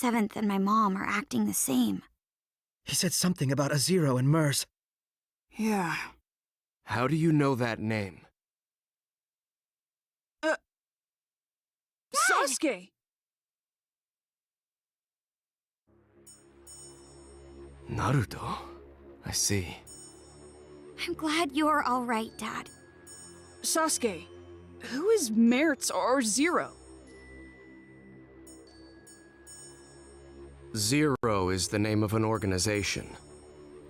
7th and my mom are acting the same. He said something about a zero and Mers. Yeah. How do you know that name? Sasuke! Naruto? I see. I'm glad you're all right, Dad. Sasuke, who is Mertz or Zero? Zero is the name of an organization.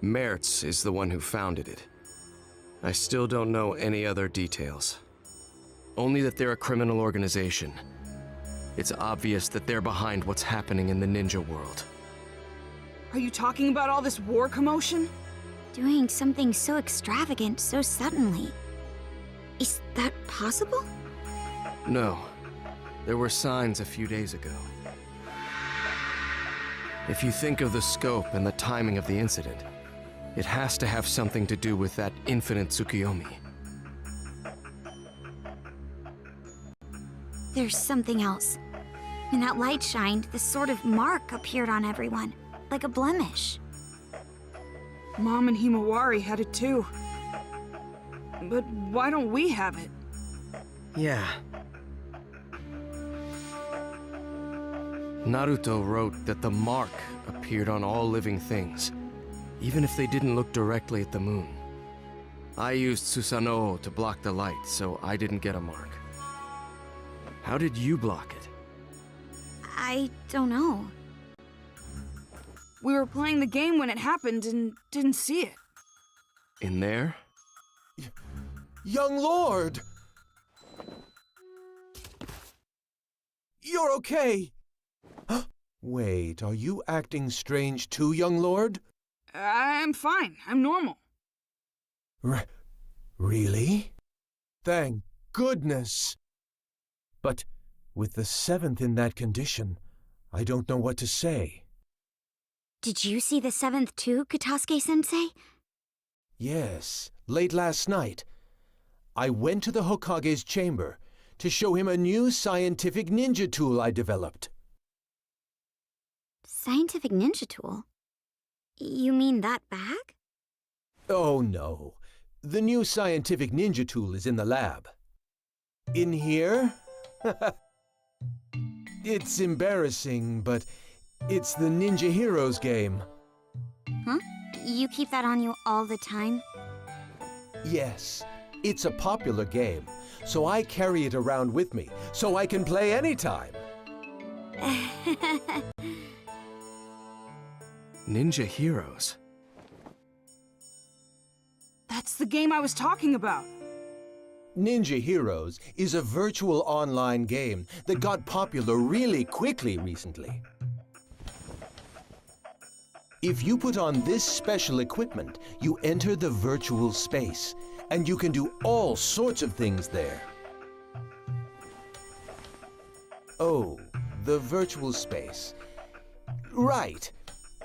Mertz is the one who founded it. I still don't know any other details. Only that they're a criminal organization. It's obvious that they're behind what's happening in the ninja world. Are you talking about all this war commotion? Doing something so extravagant so suddenly. Is that possible? No. There were signs a few days ago. If you think of the scope and the timing of the incident, it has to have something to do with that infinite Tsukiyomi. There's something else. When that light shined, this sort of mark appeared on everyone, like a blemish. Mom and Himawari had it too. But why don't we have it? Yeah. Naruto wrote that the mark appeared on all living things, even if they didn't look directly at the moon. I used Susanoo to block the light, so I didn't get a mark. How did you block it? I don't know. We were playing the game when it happened and didn't see it. In there? Young Lord! You're okay! Wait, are you acting strange too, young Lord? I'm fine. I'm normal. Really? Thank goodness! But with the 7th in that condition, I don't know what to say. Did you see the 7th too, Katasuke-sensei? Yes, late last night. I went to the Hokage's chamber to show him a new scientific ninja tool I developed. Scientific ninja tool? You mean that bag? Oh no, the new scientific ninja tool is in the lab. In here? It's embarrassing, but it's the Ninja Heroes game. Huh? You keep that on you all the time? Yes, it's a popular game, so I carry it around with me, so I can play anytime. Ninja Heroes? That's the game I was talking about. Ninja Heroes is a virtual online game that got popular really quickly recently. If you put on this special equipment, you enter the virtual space, and you can do all sorts of things there. Oh, the virtual space. Right.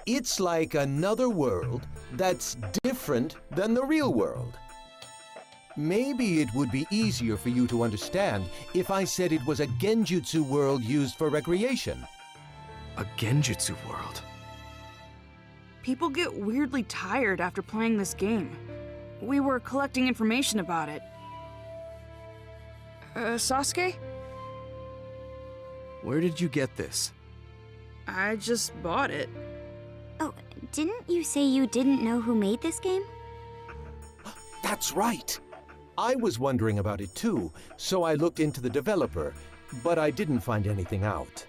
It's like another world that's different than the real world. Maybe it would be easier for you to understand if I said it was a genjutsu world used for recreation. A genjutsu world? People get weirdly tired after playing this game. We were collecting information about it. Sasuke? Where did you get this? I just bought it. Oh, didn't you say you didn't know who made this game? That's right. I was wondering about it too, so I looked into the developer, but I didn't find anything out.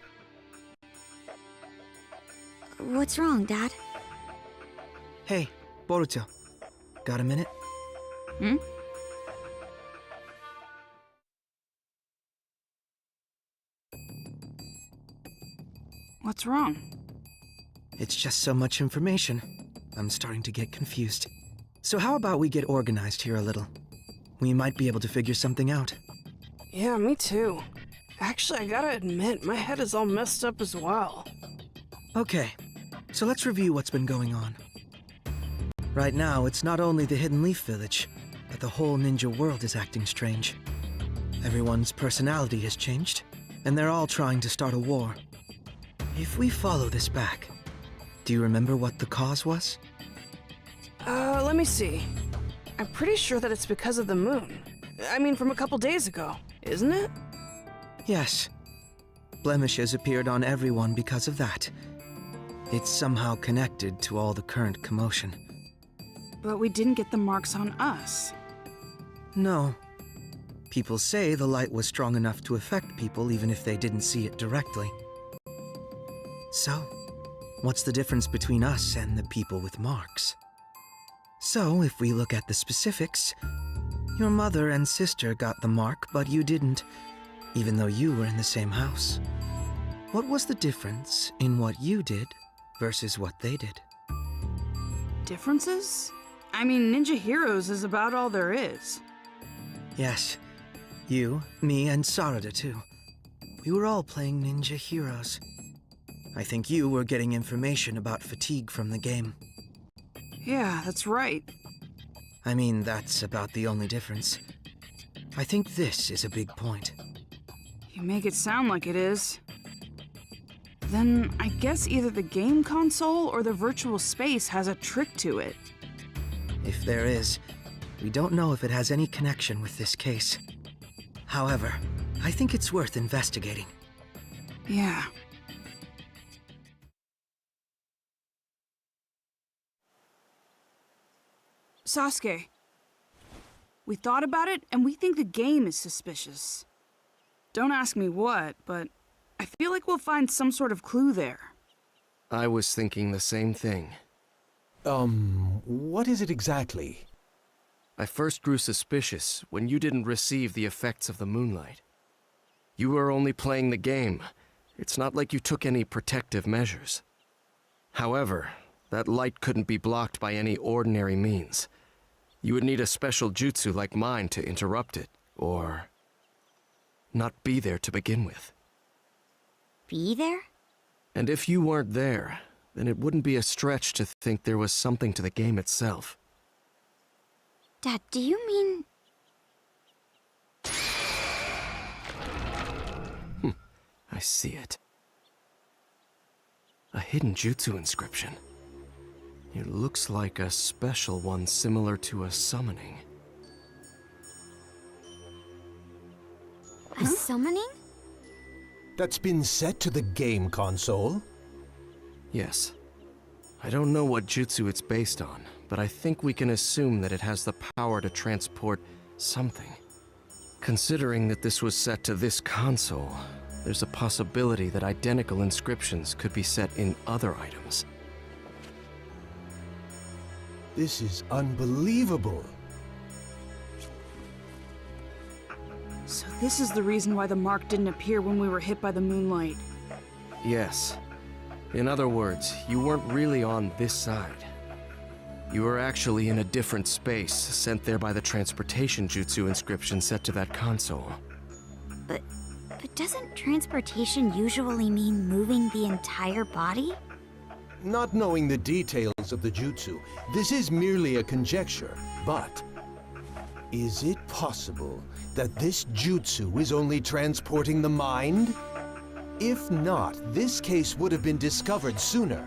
What's wrong, Dad? Hey, Boruto. Got a minute? Hmm? What's wrong? It's just so much information. I'm starting to get confused. So how about we get organized here a little? We might be able to figure something out. Yeah, me too. Actually, I gotta admit, my head is all messed up as well. Okay, so let's review what's been going on. Right now, it's not only the Hidden Leaf Village, but the whole ninja world is acting strange. Everyone's personality has changed, and they're all trying to start a war. If we follow this back, do you remember what the cause was? Let me see. I'm pretty sure that it's because of the moon. I mean, from a couple days ago, isn't it? Yes. Blemishes appeared on everyone because of that. It's somehow connected to all the current commotion. But we didn't get the marks on us. No. People say the light was strong enough to affect people even if they didn't see it directly. So, what's the difference between us and the people with marks? So, if we look at the specifics, your mother and sister got the mark, but you didn't, even though you were in the same house. What was the difference in what you did versus what they did? Differences? I mean, Ninja Heroes is about all there is. Yes. You, me, and Sarada too. We were all playing Ninja Heroes. I think you were getting information about fatigue from the game. Yeah, that's right. I mean, that's about the only difference. I think this is a big point. You make it sound like it is. Then I guess either the game console or the virtual space has a trick to it. If there is, we don't know if it has any connection with this case. However, I think it's worth investigating. Yeah. Sasuke, we thought about it and we think the game is suspicious. Don't ask me what, but I feel like we'll find some sort of clue there. I was thinking the same thing. What is it exactly? I first grew suspicious when you didn't receive the effects of the moonlight. You were only playing the game. It's not like you took any protective measures. However, that light couldn't be blocked by any ordinary means. You would need a special jutsu like mine to interrupt it, or not be there to begin with. Be there? And if you weren't there, then it wouldn't be a stretch to think there was something to the game itself. Dad, do you mean... I see it. A hidden jutsu inscription. It looks like a special one similar to a summoning. a summoning? That's been set to the game console? Yes. I don't know what jutsu it's based on, but I think we can assume that it has the power to transport something. Considering that this was set to this console, there's a possibility that identical inscriptions could be set in other items. This is unbelievable. So this is the reason why the mark didn't appear when we were hit by the moonlight. Yes. In other words, you weren't really on this side. You were actually in a different space, sent there by the transportation jutsu inscription set to that console. But doesn't transportation usually mean moving the entire body? Not knowing the details of the jutsu, this is merely a conjecture, but is it possible that this jutsu is only transporting the mind? If not, this case would have been discovered sooner.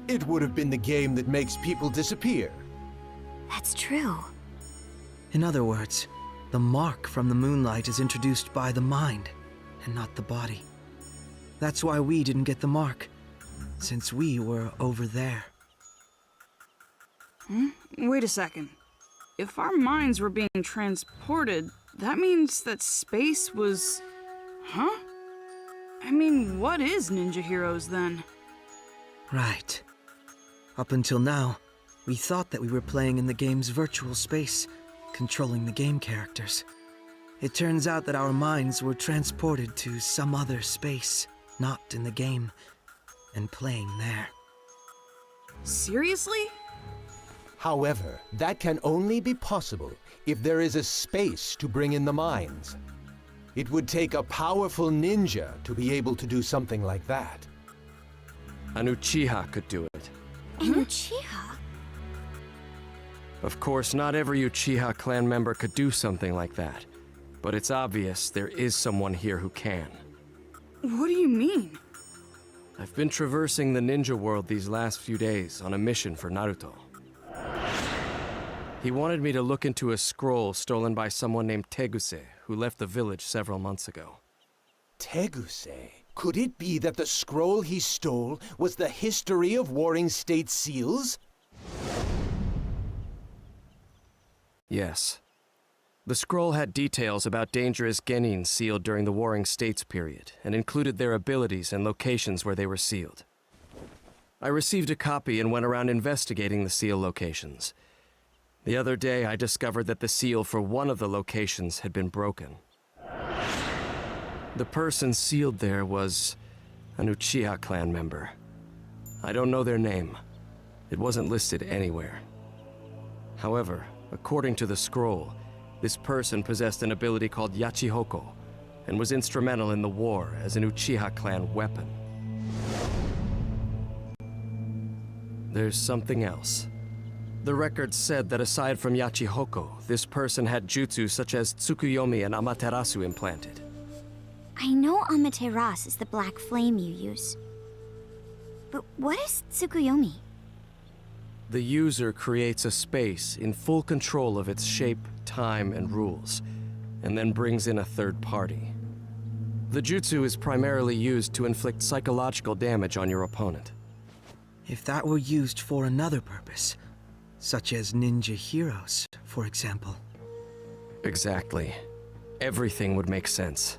It would have been the game that makes people disappear. That's true. In other words, the mark from the moonlight is introduced by the mind, and not the body. That's why we didn't get the mark, since we were over there. Wait a second. If our minds were being transported, that means that space was... Huh? I mean, what is Ninja Heroes then? Right. Up until now, we thought that we were playing in the game's virtual space, controlling the game characters. It turns out that our minds were transported to some other space, not in the game, and playing there. Seriously? However, that can only be possible if there is a space to bring in the minds. It would take a powerful ninja to be able to do something like that. An Uchiha could do it. An Uchiha? Of course, not every Uchiha clan member could do something like that. But it's obvious there is someone here who can. What do you mean? I've been traversing the ninja world these last few days on a mission for Naruto. He wanted me to look into a scroll stolen by someone named Teguse, who left the village several months ago. Teguse? Could it be that the scroll he stole was the history of Warring State seals? Yes. The scroll had details about dangerous genins sealed during the Warring States period, and included their abilities and locations where they were sealed. I received a copy and went around investigating the seal locations. The other day, I discovered that the seal for one of the locations had been broken. The person sealed there was an Uchiha clan member. I don't know their name. It wasn't listed anywhere. However, according to the scroll, this person possessed an ability called Yachihoko, and was instrumental in the war as an Uchiha clan weapon. There's something else. The record said that aside from Yachihoko, this person had jutsu such as Tsukuyomi and Amaterasu implanted. I know Amaterasu is the black flame you use. But what is Tsukuyomi? The user creates a space in full control of its shape, time, and rules, and then brings in a third party. The jutsu is primarily used to inflict psychological damage on your opponent. If that were used for another purpose, such as ninja heroes, for example. Exactly. Everything would make sense.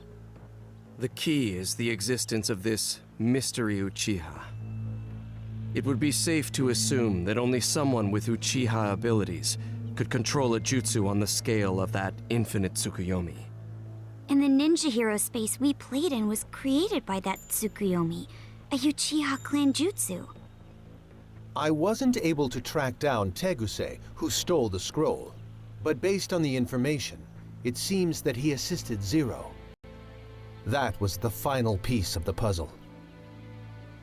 The key is the existence of this mystery Uchiha. It would be safe to assume that only someone with Uchiha abilities could control a jutsu on the scale of that infinite Tsukuyomi. And the ninja hero space we played in was created by that Tsukuyomi, a Uchiha clan jutsu. I wasn't able to track down Teguse, who stole the scroll, but based on the information, it seems that he assisted Zero. That was the final piece of the puzzle.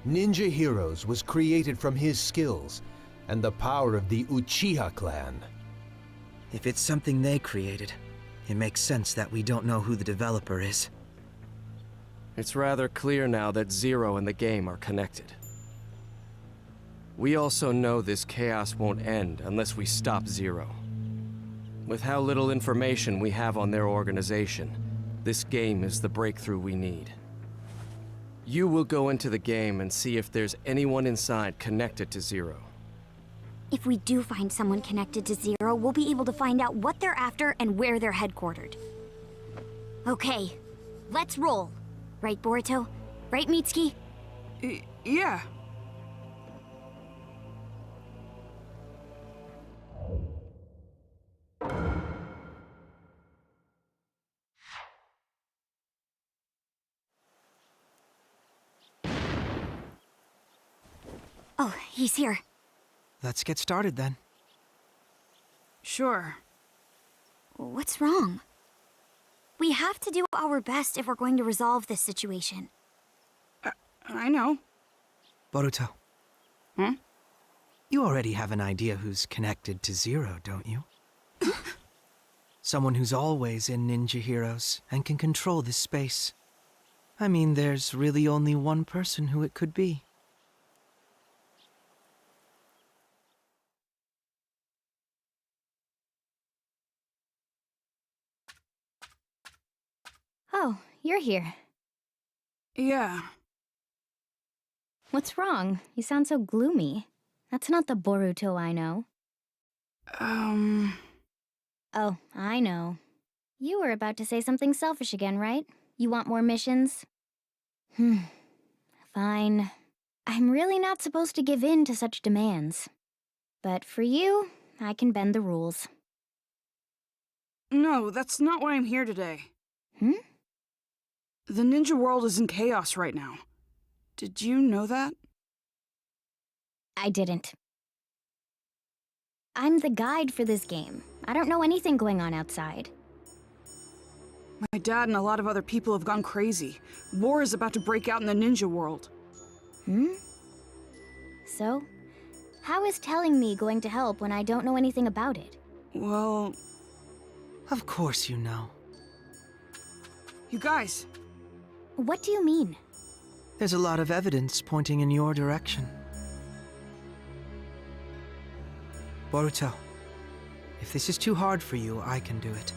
Ninja Heroes was created from his skills and the power of the Uchiha clan. If it's something they created, it makes sense that we don't know who the developer is. It's rather clear now that Zero and the game are connected. We also know this chaos won't end unless we stop Zero. With how little information we have on their organization, this game is the breakthrough we need. You will go into the game and see if there's anyone inside connected to Zero. If we do find someone connected to Zero, we'll be able to find out what they're after and where they're headquartered. Okay, let's roll. Right, Boruto? Right, Mitsuki? Yeah. Oh, he's here. Let's get started then. Sure. What's wrong? We have to do our best if we're going to resolve this situation. I know. Boruto. Hmm? You already have an idea who's connected to Zero, don't you? Someone who's always in Ninja Heroes and can control this space. I mean, there's really only one person who it could be. Oh, you're here. Yeah. What's wrong? You sound so gloomy. That's not the Boruto I know. Oh, I know. You were about to say something selfish again, right? You want more missions? Fine. I'm really not supposed to give in to such demands. But for you, I can bend the rules. No, that's not why I'm here today. Hmm? The ninja world is in chaos right now. Did you know that? I didn't. I'm the guide for this game. I don't know anything going on outside. My dad and a lot of other people have gone crazy. War is about to break out in the ninja world. So, how is telling me going to help when I don't know anything about it? Well, Of course you know. you guys, What do you mean? There's a lot of evidence pointing in your direction. Boruto, if this is too hard for you, I can do it.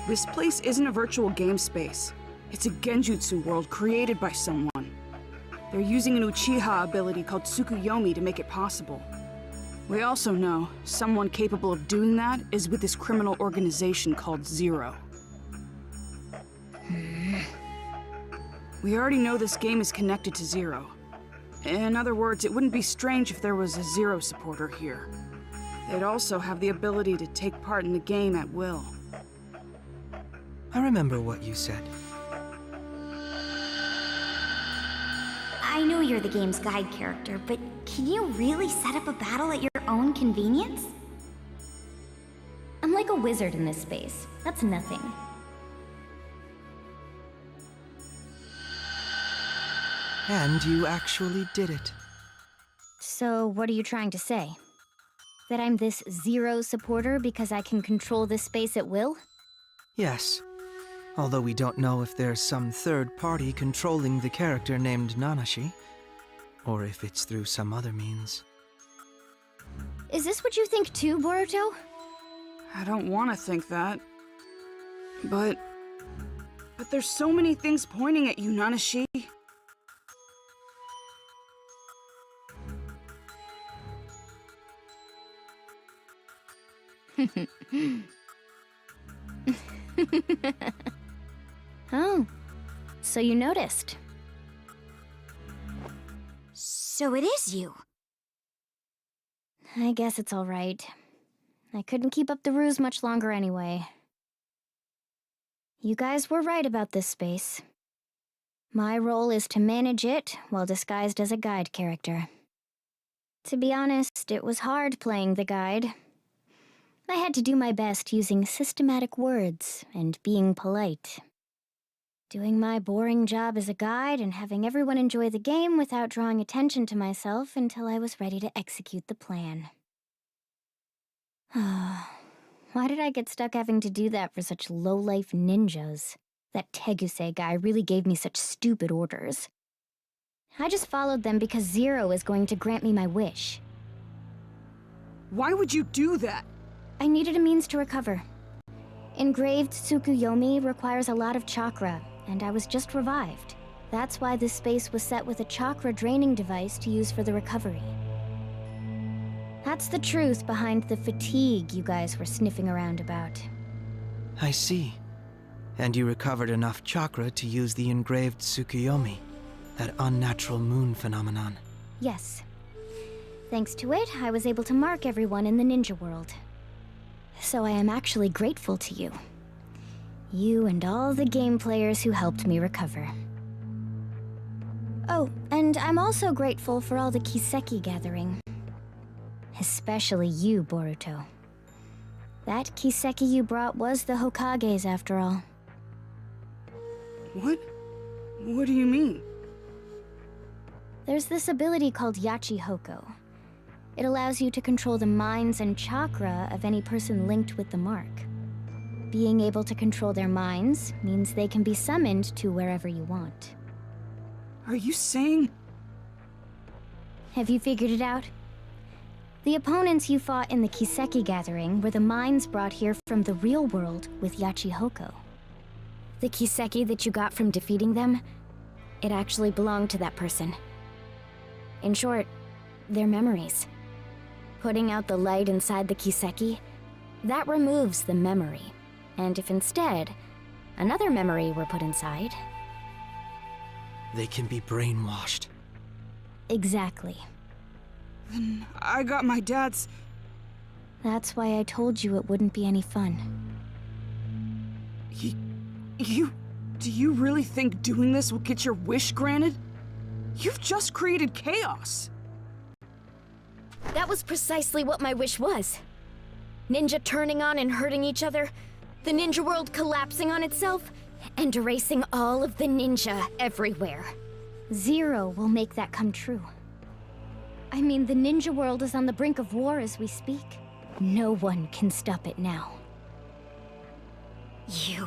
This place isn't a virtual game space. It's a genjutsu world created by someone. They're using an Uchiha ability called Tsukuyomi to make it possible. We also know someone capable of doing that is with this criminal organization called Zero. We already know this game is connected to Zero. In other words, it wouldn't be strange if there was a Zero supporter here. They'd also have the ability to take part in the game at will. I remember what you said. I know you're the game's guide character, but can you really set up a battle at your own convenience? I'm like a wizard in this space. That's nothing. And you actually did it. So, what are you trying to say? That I'm this Zero supporter because I can control this space at will? Yes. Although we don't know if there's some third party controlling the character named Nanashi, or if it's through some other means. Is this what you think too, Boruto? I don't want to think that. But there's so many things pointing at you, Nanashi. Oh, so you noticed. So it is you. I guess it's all right. I couldn't keep up the ruse much longer anyway. You guys were right about this space. My role is to manage it while disguised as a guide character. To be honest, it was hard playing the guide. I had to do my best using systematic words and being polite. Doing my boring job as a guide and having everyone enjoy the game without drawing attention to myself until I was ready to execute the plan. Why did I get stuck having to do that for such low-life ninjas? That Teguse guy really gave me such stupid orders. I just followed them because Zero is going to grant me my wish. Why would you do that? I needed a means to recover. Engraved Tsukuyomi requires a lot of chakra, and I was just revived. That's why this space was set with a chakra draining device to use for the recovery. That's the truth behind the fatigue you guys were sniffing around about. I see. And you recovered enough chakra to use the engraved Tsukuyomi, that unnatural moon phenomenon. Yes. Thanks to it, I was able to mark everyone in the ninja world. So I am actually grateful to you. You and all the game players who helped me recover. Oh, and I'm also grateful for all the Kiseki gathering. Especially you, Boruto. That Kiseki you brought was the Hokage's after all. What? What do you mean? There's this ability called Yachi Hoko. It allows you to control the minds and chakra of any person linked with the mark. Being able to control their minds means they can be summoned to wherever you want. Are you saying... Have you figured it out? The opponents you fought in the Kiseki gathering were the minds brought here from the real world with Yachi Hoko. The Kiseki that you got from defeating them, it actually belonged to that person. In short, their memories. Putting out the light inside the Kiseki, that removes the memory. And if instead, another memory were put inside... They can be brainwashed. Exactly. Then I got my dad's... That's why I told you it wouldn't be any fun. Do you really think doing this will get your wish granted? You've just created chaos. That was precisely what my wish was. Ninja turning on and hurting each other, the ninja world collapsing on itself, and erasing all of the ninja everywhere. Zero will make that come true. I mean, the ninja world is on the brink of war as we speak. No one can stop it now. You.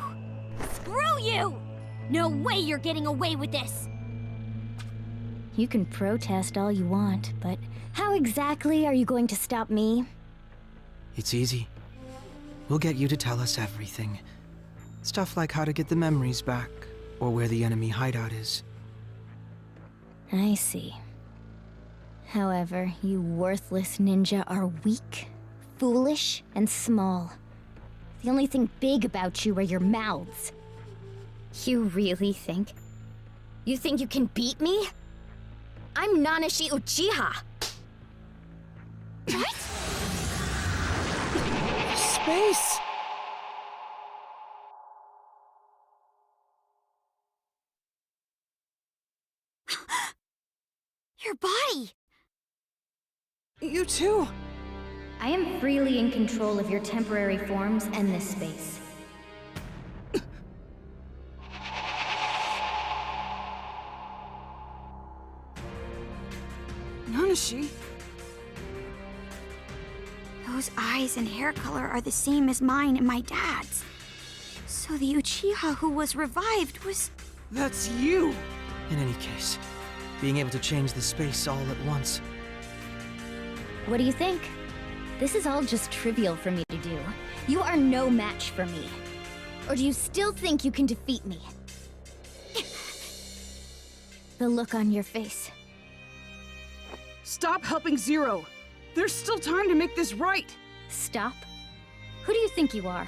Screw you! No way you're getting away with this! You can protest all you want, but how exactly are you going to stop me? It's easy. We'll get you to tell us everything. Stuff like how to get the memories back, or where the enemy hideout is. I see. However, you worthless ninja are weak, foolish, and small. The only thing big about you are your mouths. You really think? You think you can beat me? I'm Nanashi Uchiha. What? Space! Your body! You too. I am freely in control of your temporary forms and this space. Nanashi. Those eyes and hair color are the same as mine and my dad's. So the Uchiha who was revived was... That's you. In any case, being able to change the space all at once. What do you think? This is all just trivial for me to do. You are no match for me. Or do you still think you can defeat me? The look on your face. Stop helping Zero. There's still time to make this right. Stop? Who do you think you are?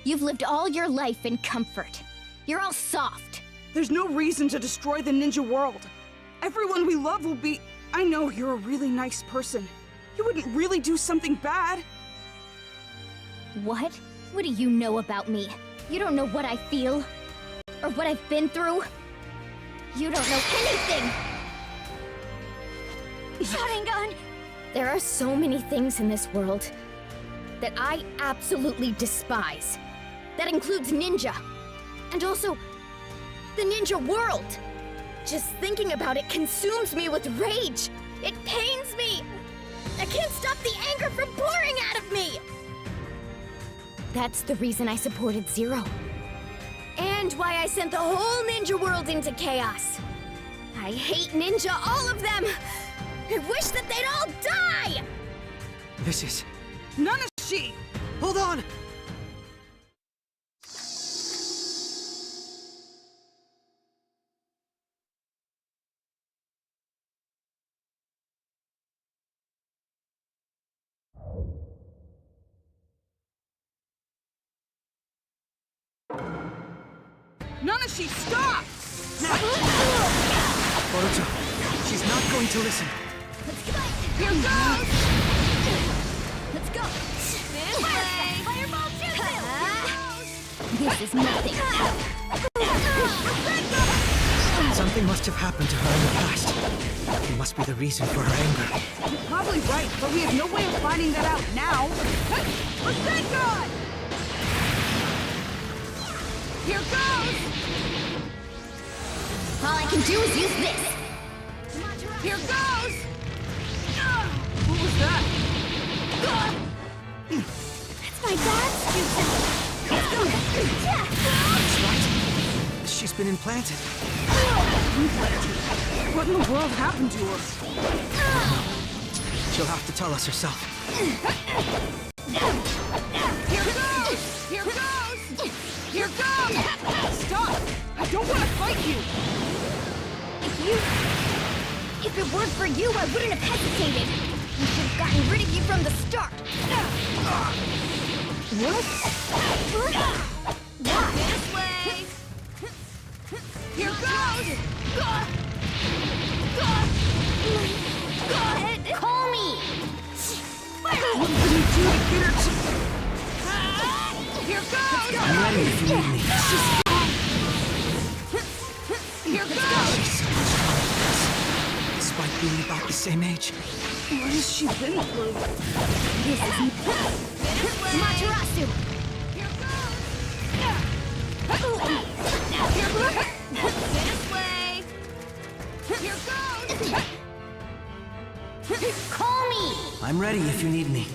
You've lived all your life in comfort. You're all soft. There's no reason to destroy the ninja world. Everyone we love will be... I know you're a really nice person. You wouldn't really do something bad. What? What do you know about me? You don't know what I feel? Or what I've been through? You don't know anything! Sharingan! There are so many things in this world that I absolutely despise. That includes ninja. And also, the ninja world. Just thinking about it consumes me with rage. It pains me. I can't stop the anger from pouring out of me. That's the reason I supported Zero. And why I sent the whole ninja world into chaos. I hate ninja, all of them. I wish that they'd all die! This is... Nanashi! Hold on! Nanashi, stop! Boruto, she's not going to listen. Here goes! Let's go! This way! Fireball This is nothing. Something must have happened to her in the past. It must be the reason for her anger. You're probably right, but we have no way of finding that out now. Rasengan! Here goes! All I can do is use this. Here goes! What was that? That's my dad's That's right. She's been implanted. What in the world happened to her? She'll have to tell us herself. Here goes! Here goes! Here goes! Stop! I don't want to fight you! If it weren't for you, I wouldn't have hesitated. We should have gotten rid of you from the start. What? This way! Here goes! Call me! What can you do to get her to... Here goes! I'm ready if you need me. Here goes! Despite being about the same age. What has she been through? Matarasu! Here goes! This way! Here goes! Call me! I'm ready if you need me.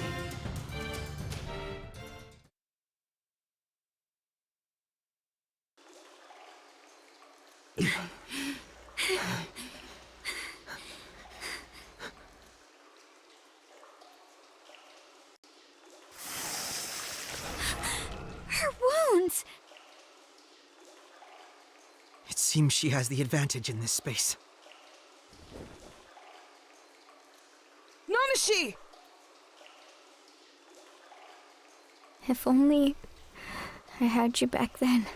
Her wounds! It seems she has the advantage in this space. Nanashi! If only I had you back then.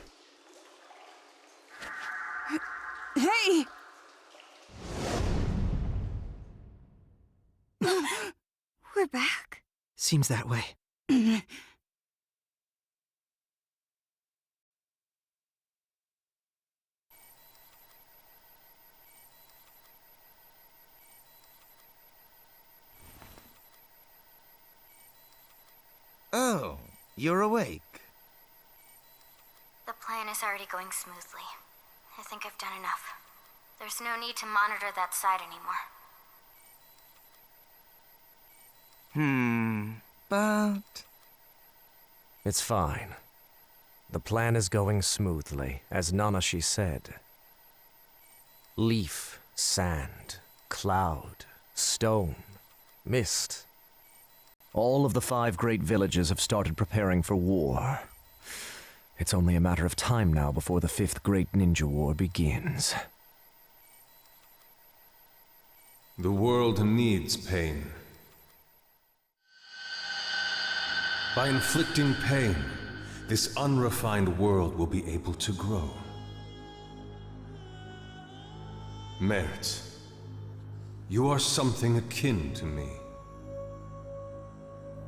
Hey! We're back. Seems that way. Oh, you're awake. The plan is already going smoothly. I think I've done enough. There's no need to monitor that side anymore. But... It's fine. The plan is going smoothly, as Nanashi said. Leaf, sand, cloud, stone, mist. All of the 5 great villages have started preparing for war. It's only a matter of time now before the 5th Great Ninja War begins. The world needs pain. By inflicting pain, this unrefined world will be able to grow. Merit, you are something akin to me.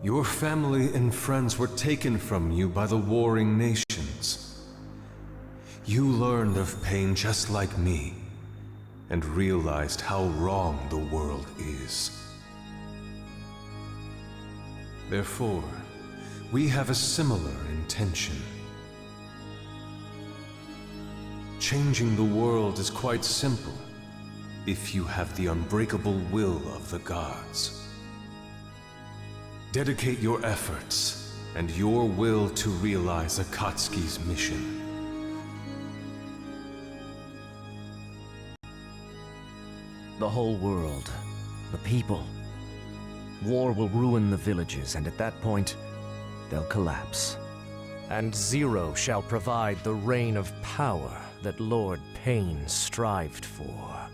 Your family and friends were taken from you by the warring nations. You learned of pain just like me, and realized how wrong the world is. Therefore, we have a similar intention. Changing the world is quite simple, if you have the unbreakable will of the gods. Dedicate your efforts and your will to realize Akatsuki's mission. The whole world, the people. War will ruin the villages, and at that point, they'll collapse. And Zero shall provide the reign of power that Lord Pain strived for.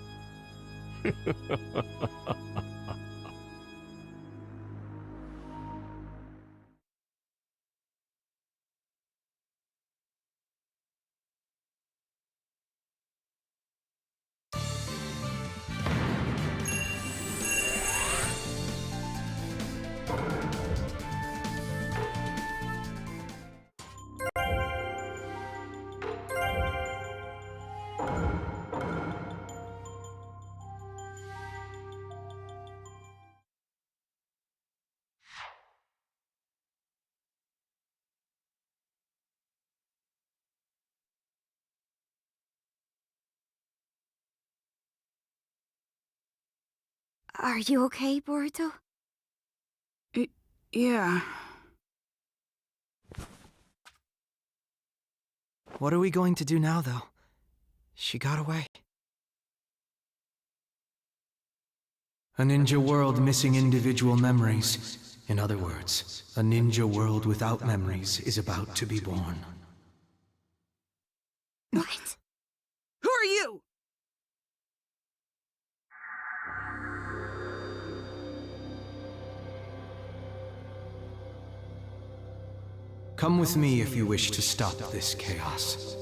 Are you okay, Boruto? Yeah. What are we going to do now, though? She got away. A ninja world missing individual memories. In other words, a ninja world without memories is about to be born. What? Who are you? Come with me if you wish to stop this chaos.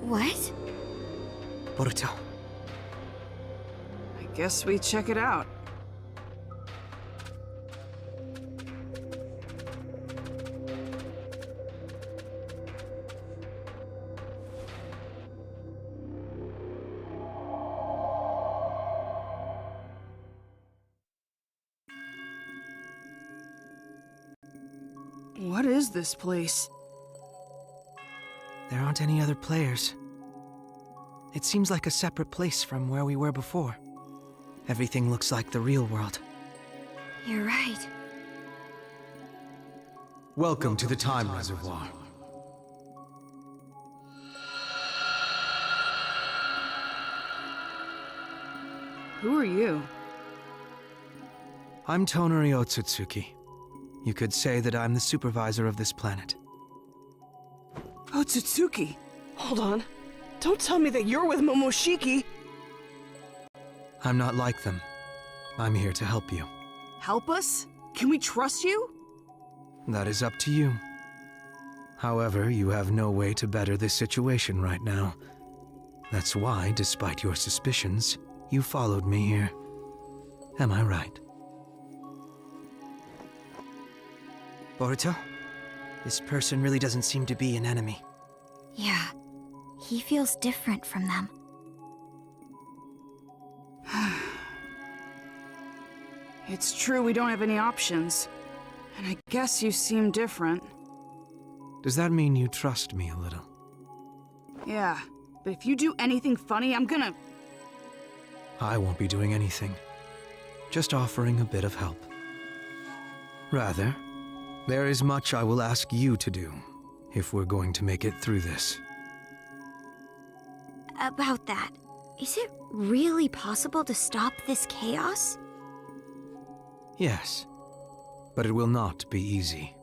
What? Boruto. I guess we check it out. What is this place? There aren't any other players. It seems like a separate place from where we were before. Everything looks like the real world. You're right. Welcome to the Time Reservoir. Who are you? I'm Toneri Otsutsuki. You could say that I'm the supervisor of this planet. Otsutsuki! Hold on. Don't tell me that you're with Momoshiki! I'm not like them. I'm here to help you. Help us? Can we trust you? That is up to you. However, you have no way to better this situation right now. That's why, despite your suspicions, you followed me here. Am I right? Boruto? This person really doesn't seem to be an enemy. Yeah, he feels different from them. It's true we don't have any options. And I guess you seem different. Does that mean you trust me a little? Yeah, but if you do anything funny, I'm gonna... I won't be doing anything. Just offering a bit of help. Rather, there is much I will ask you to do, if we're going to make it through this. About that, is it really possible to stop this chaos? Yes, but it will not be easy.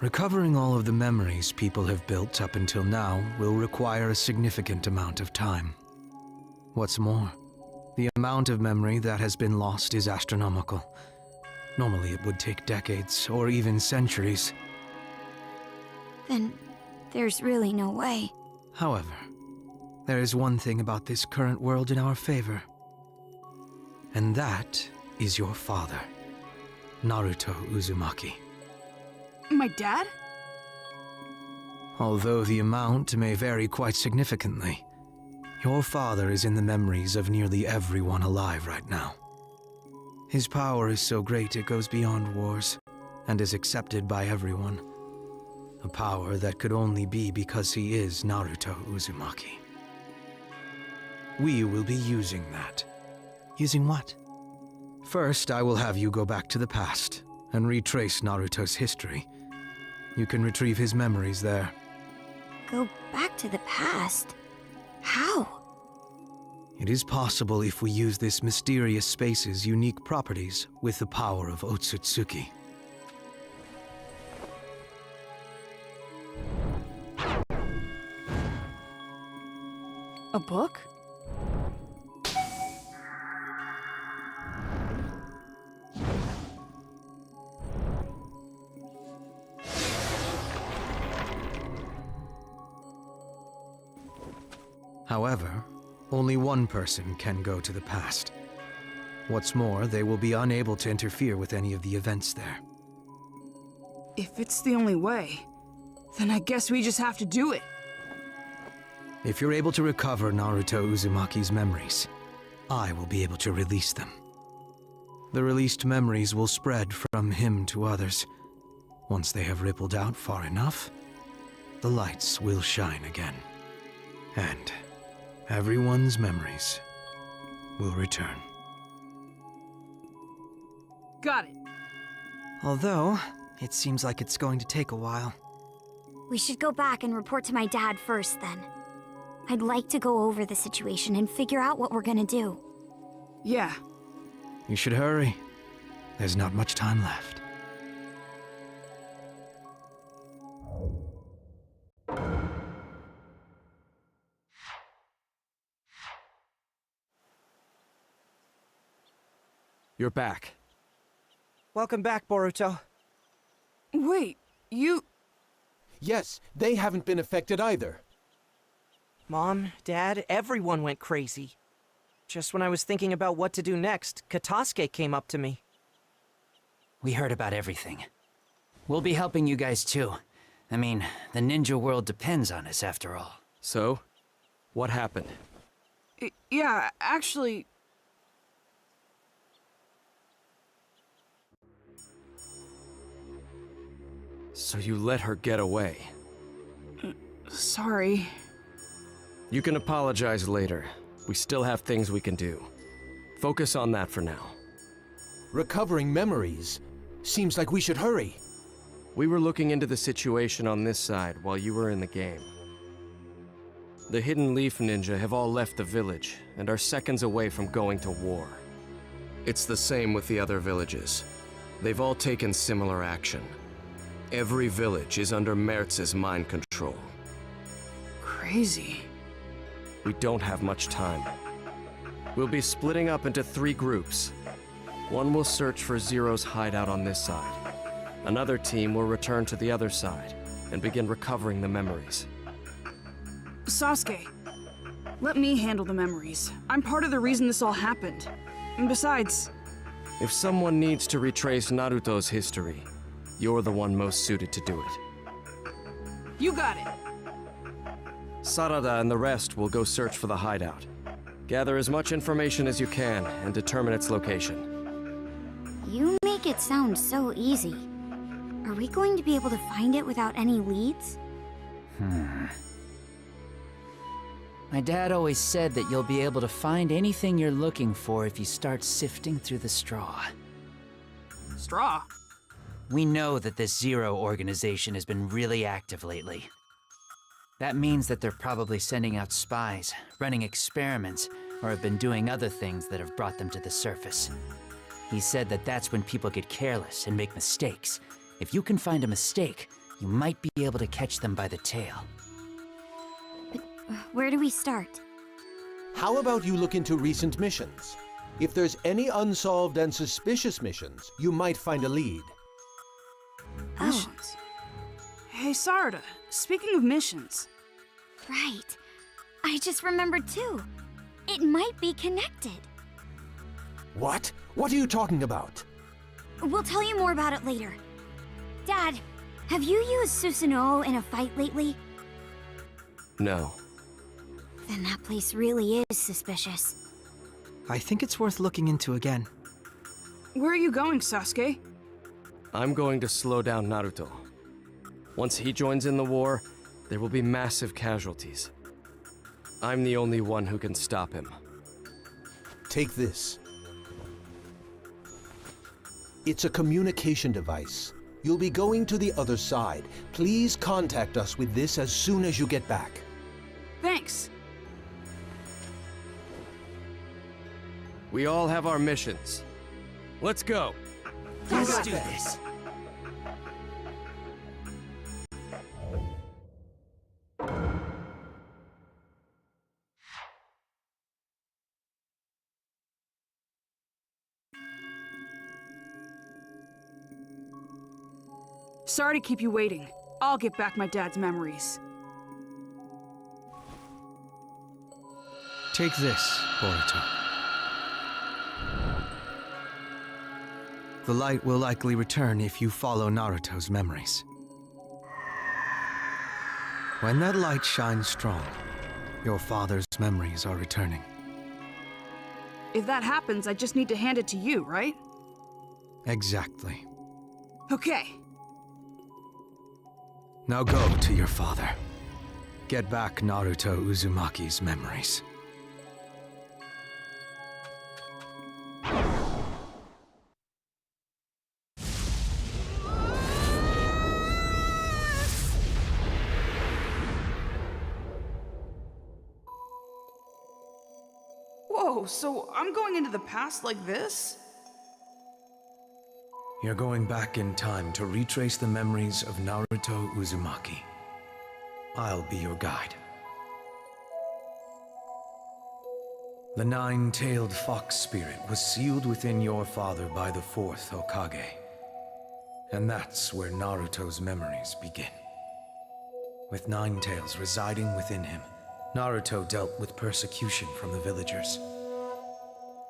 Recovering all of the memories people have built up until now will require a significant amount of time. What's more, the amount of memory that has been lost is astronomical. Normally it would take decades, or even centuries. Then there's really no way. However, there is one thing about this current world in our favor. And that is your father, Naruto Uzumaki. My dad? Although the amount may vary quite significantly, your father is in the memories of nearly everyone alive right now. His power is so great it goes beyond wars, and is accepted by everyone. A power that could only be because he is Naruto Uzumaki. We will be using that. Using what? First, I will have you go back to the past and retrace Naruto's history. You can retrieve his memories there. Go back to the past? How? It is possible if we use this mysterious space's unique properties with the power of Otsutsuki. A book? However, only one person can go to the past. What's more, they will be unable to interfere with any of the events there. If it's the only way, then I guess we just have to do it. If you're able to recover Naruto Uzumaki's memories, I will be able to release them. The released memories will spread from him to others. Once they have rippled out far enough, the lights will shine again. And everyone's memories will return. Got it. Although, it seems like it's going to take a while. We should go back and report to my dad first, then. I'd like to go over the situation and figure out what we're gonna do. Yeah. You should hurry. There's not much time left. You're back. Welcome back, Boruto. Wait, you... Yes, they haven't been affected either. Mom, Dad, everyone went crazy. Just when I was thinking about what to do next, Katasuke came up to me. We heard about everything. We'll be helping you guys too. I mean, the ninja world depends on us after all. So, what happened? Yeah, actually... So you let her get away. Sorry. You can apologize later. We still have things we can do. Focus on that for now. Recovering memories? Seems like we should hurry. We were looking into the situation on this side while you were in the game. The Hidden Leaf Ninja have all left the village and are seconds away from going to war. It's the same with the other villages. They've all taken similar action. Every village is under Mertz's mind control. Crazy. We don't have much time. We'll be splitting up into 3 groups. One will search for Zero's hideout on this side. Another team will return to the other side and begin recovering the memories. Sasuke, let me handle the memories. I'm part of the reason this all happened. And besides... If someone needs to retrace Naruto's history, you're the one most suited to do it. You got it! Sarada and the rest will go search for the hideout. Gather as much information as you can and determine its location. You make it sound so easy. Are we going to be able to find it without any leads? My dad always said that you'll be able to find anything you're looking for if you start sifting through the straw. Straw? We know that this Zero organization has been really active lately. That means that they're probably sending out spies, running experiments, or have been doing other things that have brought them to the surface. He said that that's when people get careless and make mistakes. If you can find a mistake, you might be able to catch them by the tail. Where do we start? How about you look into recent missions? If there's any unsolved and suspicious missions, you might find a lead. Missions? Hey, Sarada, speaking of missions... Right. I just remembered too. It might be connected. What? What are you talking about? We'll tell you more about it later. Dad, have you used Susanoo in a fight lately? No. Then that place really is suspicious. I think it's worth looking into again. Where are you going, Sasuke? I'm going to slow down Naruto. Once he joins in the war, there will be massive casualties. I'm the only one who can stop him. Take this. It's a communication device. You'll be going to the other side. Please contact us with this as soon as you get back. Thanks. We all have our missions. Let's go. Let's do this. Sorry to keep you waiting. I'll get back my dad's memories. Take this, Boruto. The light will likely return if you follow Naruto's memories. When that light shines strong, your father's memories are returning. If that happens, I just need to hand it to you, right? Exactly. Okay. Now go to your father. Get back Naruto Uzumaki's memories. Whoa, so I'm going into the past like this? You're going back in time to retrace the memories of Naruto Uzumaki. I'll be your guide. The nine-tailed fox spirit was sealed within your father by the fourth Hokage. And that's where Naruto's memories begin. With Nine Tails residing within him, Naruto dealt with persecution from the villagers.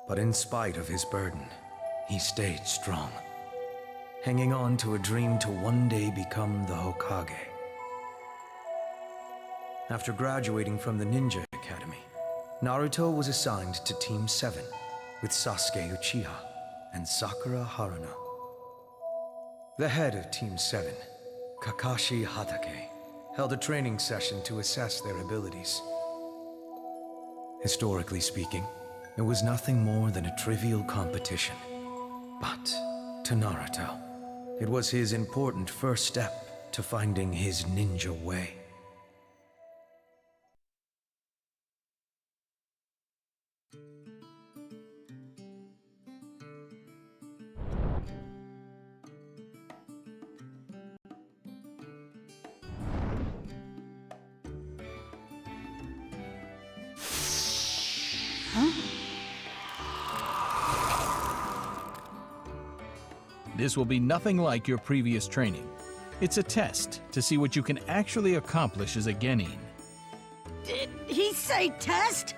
But in spite of his burden, he stayed strong, hanging on to a dream to one day become the Hokage. After graduating from the Ninja Academy, Naruto was assigned to Team 7 with Sasuke Uchiha and Sakura Haruno. The head of Team 7, Kakashi Hatake held a training session to assess their abilities. Historically speaking, it was nothing more than a trivial competition. But to Naruto, it was his important first step to finding his ninja way. This will be nothing like your previous training. It's a test to see what you can actually accomplish as a genin. Did he say test?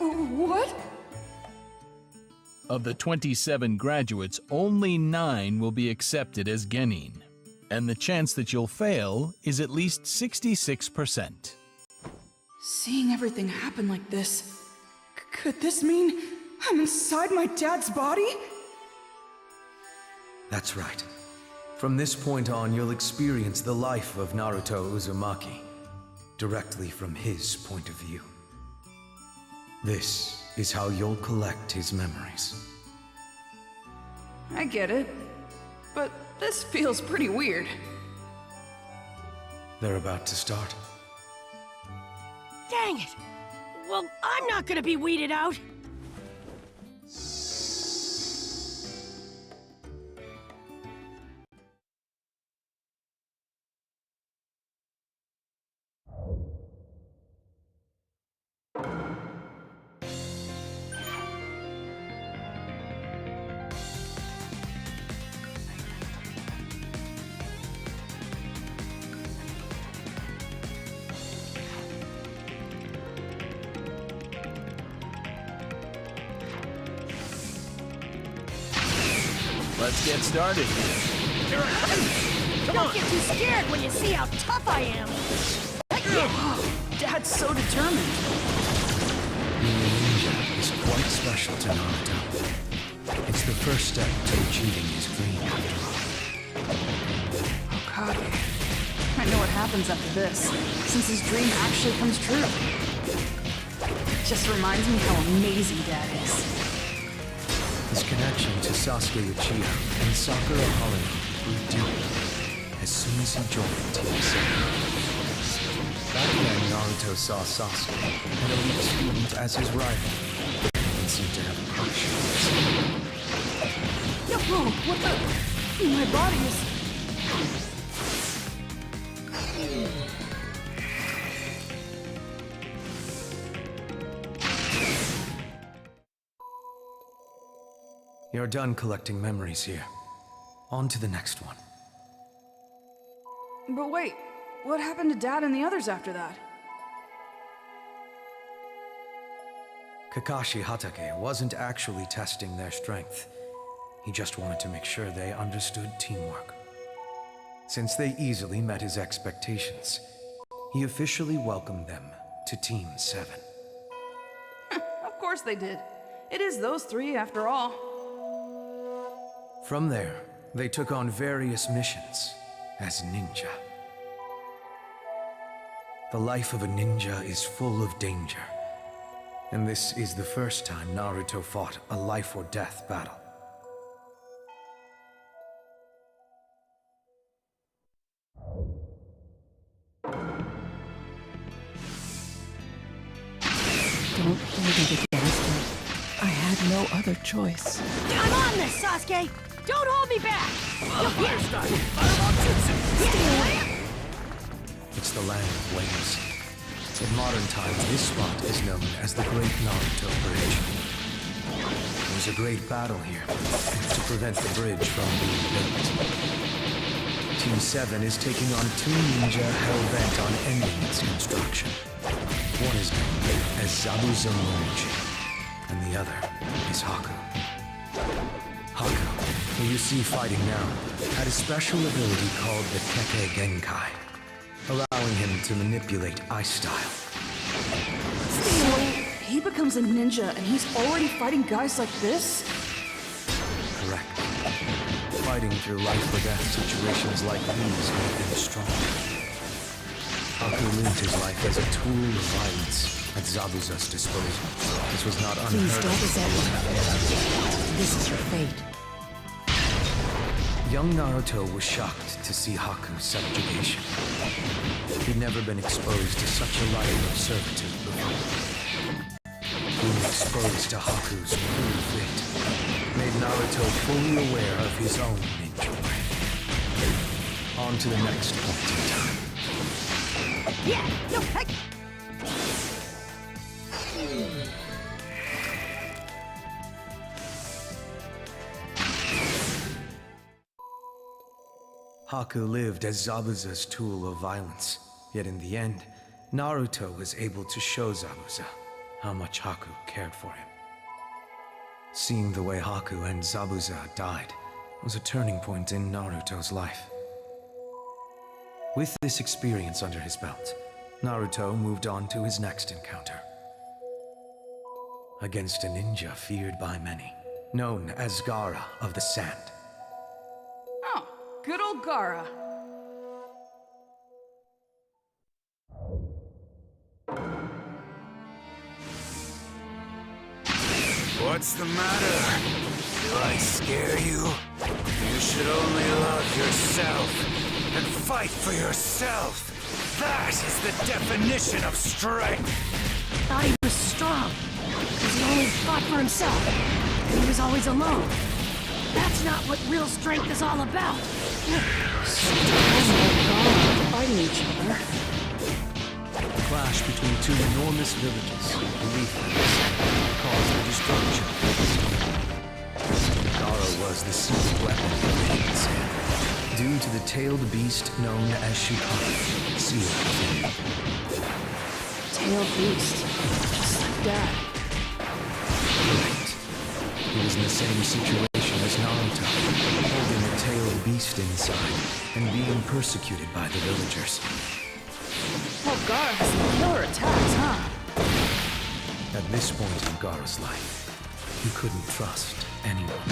What? Of the 27 graduates, only 9 will be accepted as genin. And the chance that you'll fail is at least 66%. Seeing everything happen like this, could this mean I'm inside my dad's body? That's right. From this point on, you'll experience the life of Naruto Uzumaki, directly from his point of view. This is how you'll collect his memories. I get it, but this feels pretty weird. They're about to start. Dang it! Well, I'm not gonna be weeded out! Let's get started. Don't get too scared when you see how tough I am! Dad's so determined. Being a ninja is quite special to Naruto. It's the first step to achieving his dream, after all. Hokage. I know what happens after this, since his dream actually comes true. It just reminds me how amazing Dad is. His connection to Sasuke Uchiha and Sakura Hollow grew deeper as soon as he joined Team 7. Back then, Naruto saw Sasuke, an elite student, as his rival, and seemed to have a crush on him. Whoa, what the? My body is... You're done collecting memories here. On to the next one. But wait, what happened to Dad and the others after that? Kakashi Hatake wasn't actually testing their strength. He just wanted to make sure they understood teamwork. Since they easily met his expectations, he officially welcomed them to Team 7. Of course they did. It is those three, after all. From there, they took on various missions as ninja. The life of a ninja is full of danger, and this is the first time Naruto fought a life-or-death battle. Don't hold it against me. I had no other choice. I'm on this, Sasuke! Don't hold me back! Stay away! It's the land of waves. In modern times, this spot is known as the Great Naruto Bridge. There was a great battle here to prevent the bridge from being built. Team 7 is taking on 2 ninja hell-bent on ending its construction. One is known as Zabuza Momochi, and the other is Haku. Haku, who you see fighting now, had a special ability called the Kekkei Genkai, allowing him to manipulate ice style. So, he becomes a ninja and he's already fighting guys like this? Correct. fighting through life-or-death situations like these made him strong. Haku lived his life as a tool of violence at Zabuza's disposal. This was not unheard Please of. don't resent me. This is your fate. Young Naruto was shocked to see Haku's subjugation. He'd never been exposed to such a life of servitude before. Being exposed to Haku's cruel fate made Naruto fully aware of his own ninja way. On to the next point in time. Haku lived as Zabuza's tool of violence, yet in the end, Naruto was able to show Zabuza how much Haku cared for him. Seeing the way Haku and Zabuza died was a turning point in Naruto's life. With this experience under his belt, Naruto moved on to his next encounter. Against a ninja feared by many, known as Gaara of the Sand. Oh, good old Gaara. What's the matter? Do I scare you? You should only love yourself and fight for yourself. That is the definition of strength. Thought he was strong, because he only fought for himself, and he was always alone. That's not what real strength is all about. Fighting each other. The clash between two enormous villages, beneath caused the destruction. Gaara was the secret weapon of the Hidden Sand, due to the tailed beast known as Shukara, sealed within. Tailed beast. Just like Dad. Correct. He was in the same situation as Naruto, holding a tailed beast inside and being persecuted by the villagers. Oh, Gaara has some killer attacks, huh? At this point in Gaara's life, he couldn't trust anyone.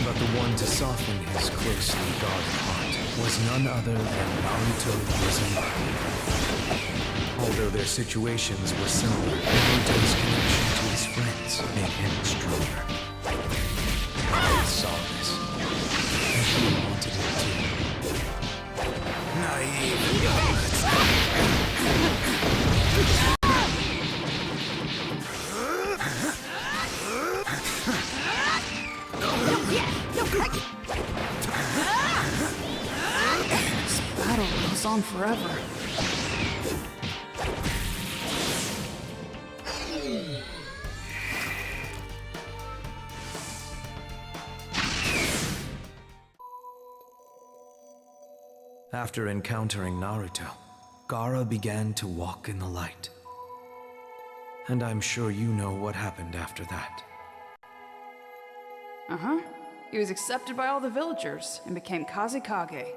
But the one to soften his closely guarded heart was none other than Naruto Uzumaki. Although their situations were similar, Naruto's connection to his friends made him stronger. Gaara saw this, and he wanted it too. Naive gods. This battle goes on forever. After encountering Naruto, Gaara began to walk in the light. And I'm sure you know what happened after that. Uh-huh. He was accepted by all the villagers and became Kazekage.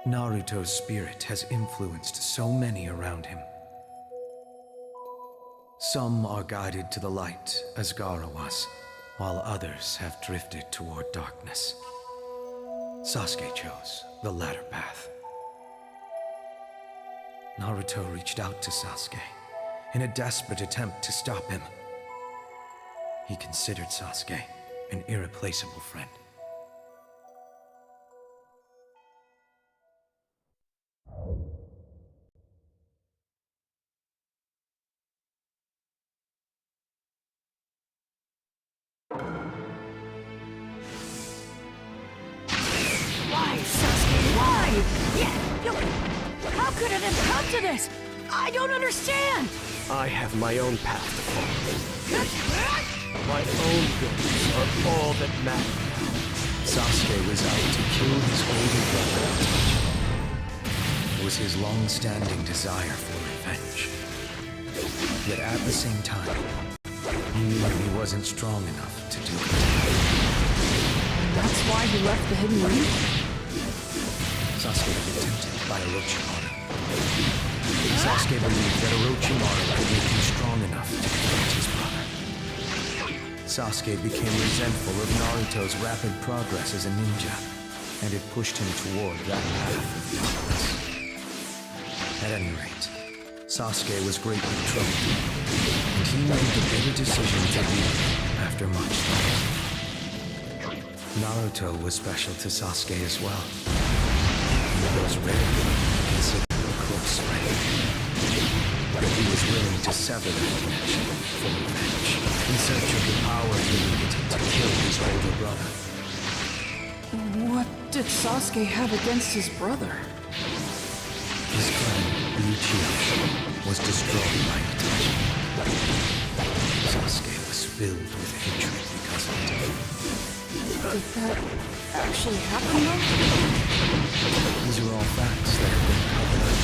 Naruto's spirit has influenced so many around him. Some are guided to the light, as Gaara was, while others have drifted toward darkness. Sasuke chose the latter path. Naruto reached out to Sasuke in a desperate attempt to stop him. He considered Sasuke an irreplaceable friend. Why, Sasuke? Why? How could it have come to this? I don't understand! I have my own path to follow. My own goals are all that matter. Sasuke was out to kill his older brother Itachi. It was his long-standing desire for revenge. Yet at the same time, he knew he wasn't strong enough to do it. That's why he left the Hidden Ring? Sasuke had been tempted by Orochimaru. Sasuke believed that Orochimaru could make him strong enough to defeat his brother. Sasuke became resentful of Naruto's rapid progress as a ninja, and it pushed him toward that path of violence. At any rate, Sasuke was greatly troubled, and he made the bitter decision to leave after much thought. Naruto was special to Sasuke as well. One of those rare people considered a close friend. But he was willing to sever that connection for revenge, in search of the power he needed to kill his older brother. What did Sasuke have against his brother? His clan, the Uchiha, was destroyed by Itachi. Sasuke was filled with hatred because of it. Did that actually happen, though? These are all facts that have been covered up.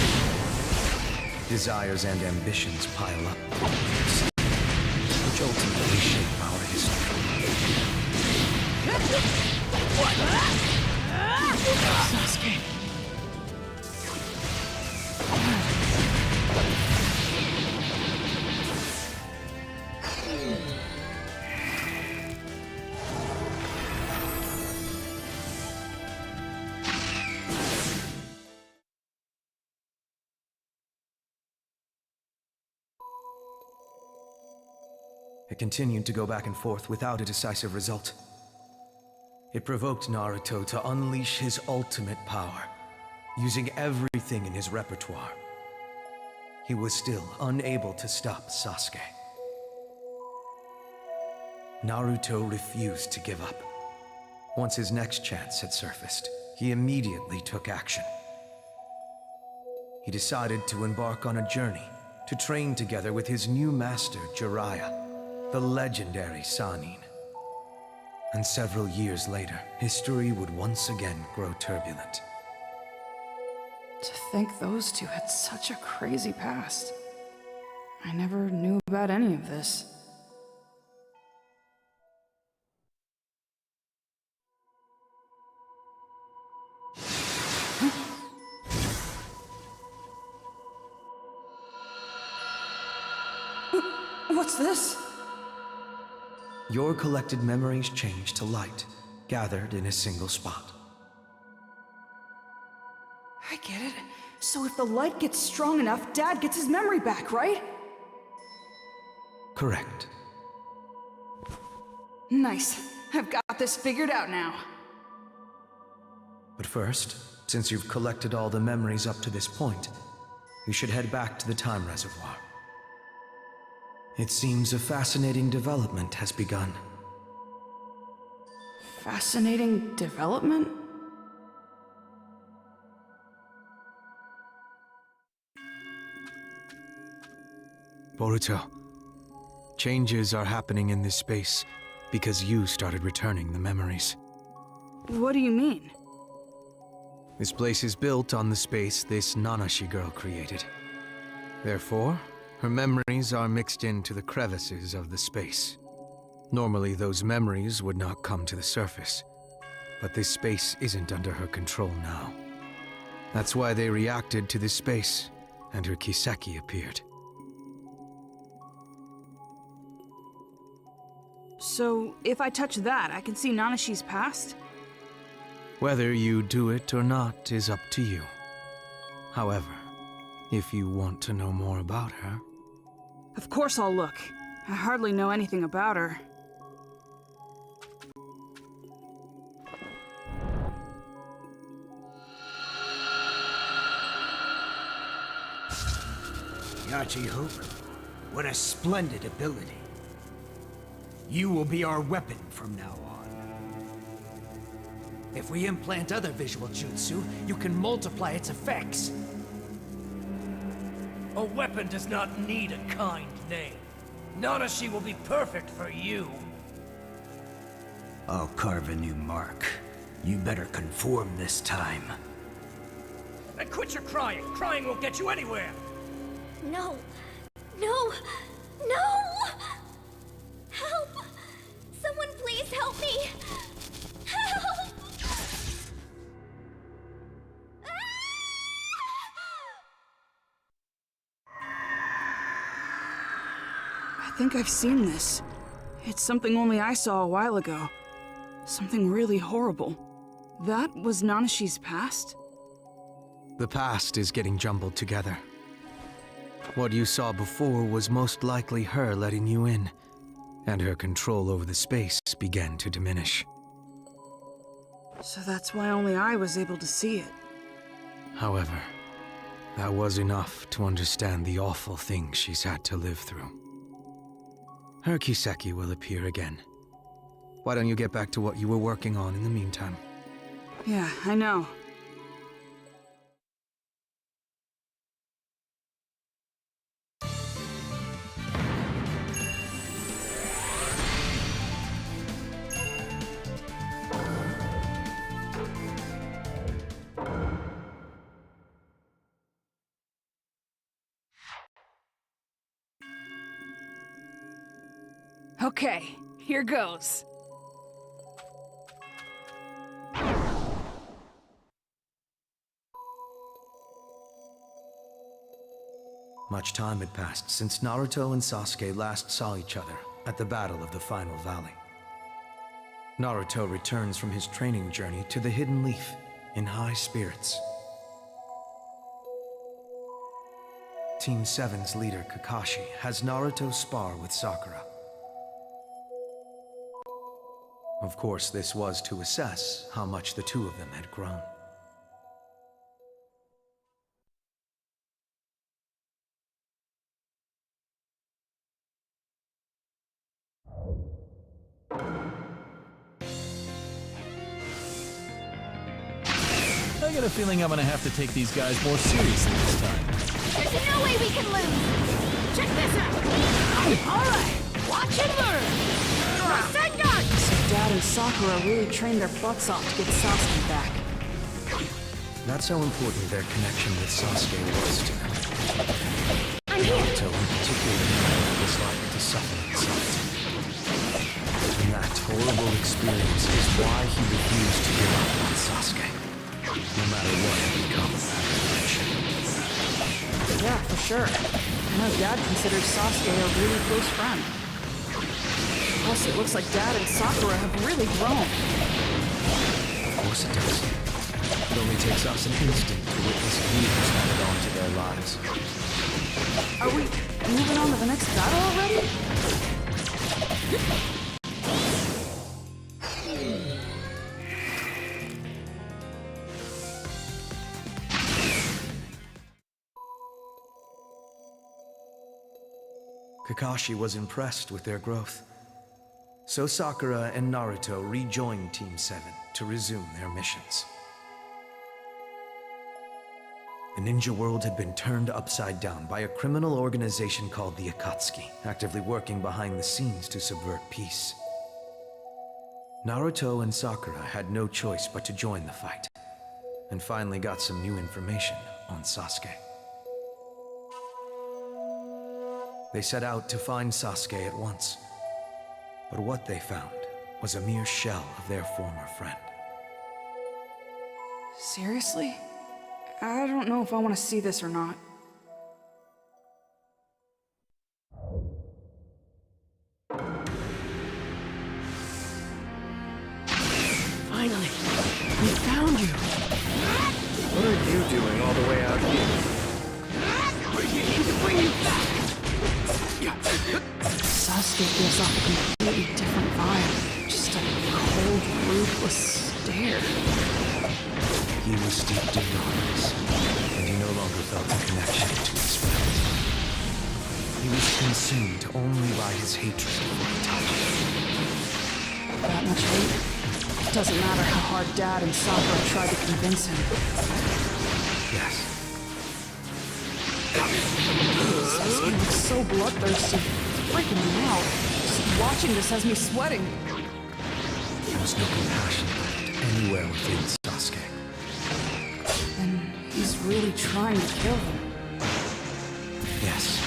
Desires and ambitions pile up, which ultimately shape our history. Sasuke. It continued to go back and forth without a decisive result. It provoked Naruto to unleash his ultimate power, using everything in his repertoire. He was still unable to stop Sasuke. Naruto refused to give up. Once his next chance had surfaced, he immediately took action. He decided to embark on a journey to train together with his new master, Jiraiya, the legendary Sannin. And several years later, history would once again grow turbulent. To think those two had such a crazy past. I never knew about any of this. What's this? Your collected memories change to light, gathered in a single spot. I get it. So if the light gets strong enough, Dad gets his memory back, right? Correct. Nice. I've got this figured out now. But first, since you've collected all the memories up to this point, you should head back to the time reservoir. It seems a fascinating development has begun. Fascinating development? Boruto, changes are happening in this space because you started returning the memories. What do you mean? This place is built on the space this Nanashi girl created. Therefore, her memories are mixed into the crevices of the space. Normally, those memories would not come to the surface, but this space isn't under her control now. That's why they reacted to this space, and her Kiseki appeared. So, if I touch that, I can see Nanashi's past? Whether you do it or not is up to you. However, if you want to know more about her... Of course I'll look. I hardly know anything about her. Yachi-hook, what a splendid ability. You will be our weapon from now on. If we implant other visual jutsu, you can multiply its effects. A weapon does not need a kind name. Nanashi will be perfect for you. I'll carve a new mark. You better conform this time. And quit your crying. Crying won't get you anywhere. No. No. No! Help! Someone please help me! Help! I think I've seen this. It's something only I saw a while ago. Something really horrible. That was Nanashi's past? The past is getting jumbled together. What you saw before was most likely her letting you in, and her control over the space began to diminish. So that's why only I was able to see it. However, that was enough to understand the awful things she's had to live through. Her Kiseki will appear again. Why don't you get back to what you were working on in the meantime? Yeah, I know. Okay, here goes. Much time had passed since Naruto and Sasuke last saw each other at the Battle of the Final Valley. Naruto returns from his training journey to the Hidden Leaf in high spirits. Team 7's leader, Kakashi, has Naruto spar with Sakura. Of course, this was to assess how much the two of them had grown. I got a feeling I'm gonna have to take these guys more seriously this time. There's no way we can lose! Check this out! Alright, watch and learn! Rasengan! So Dad and Sakura really trained their butts off to get Sasuke back. That's how important their connection with Sasuke was to them. I'm here! Naruto in particular had a dislike to suffer in sight. And that horrible experience is why he refused to give up on Sasuke, no matter what had become after the mission. Yeah, for sure. I know Dad considers Sasuke a really close friend. Plus, it looks like Dad and Sakura have really grown. Of course it does. It only takes us an instant to witness years added on to their lives. Are we moving on to the next battle already? Kakashi was impressed with their growth. So Sakura and Naruto rejoined Team 7 to resume their missions. The ninja world had been turned upside down by a criminal organization called the Akatsuki, actively working behind the scenes to subvert peace. Naruto and Sakura had no choice but to join the fight, and finally got some new information on Sasuke. They set out to find Sasuke at once, but what they found was a mere shell of their former friend. Seriously? I don't know if I want to see this or not. Finally, we found you. What are you doing all the way out here? We need to bring you back. Sasuke gives off a completely different vibe. Just a cold, ruthless stare. He was steeped in darkness, and he no longer felt a connection to his friends. He was consumed only by his hatred for Itachi. That much hate? It doesn't matter how hard Dad and Sakura tried to convince him. Yes. Sasuke looks so bloodthirsty. It's freaking me out. Just watching this has me sweating. There was no compassion left anywhere within Sasuke. And he's really trying to kill him. Yes.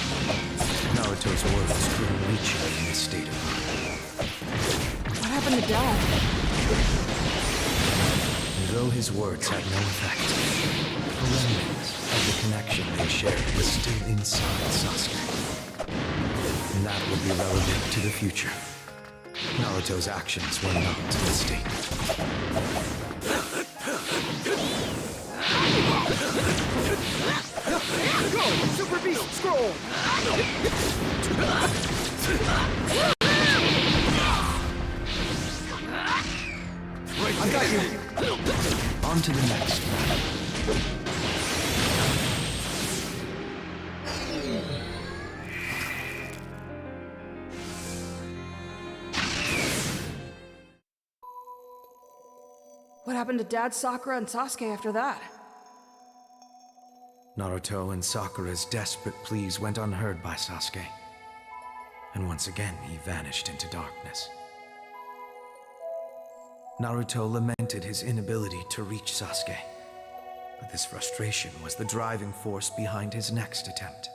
Naruto's words couldn't reach him in this state of mind. What happened to Dad? And though his words had no effect, a remnant of the connection they shared was still inside Sasuke. And that would be relevant to the future, Naruto's actions were not misty. Go! Super Beast Scroll! I got you! On to the next. What happened to Dad, Sakura, and Sasuke after that? Naruto and Sakura's desperate pleas went unheard by Sasuke. And once again, he vanished into darkness. Naruto lamented his inability to reach Sasuke, but this frustration was the driving force behind his next attempt.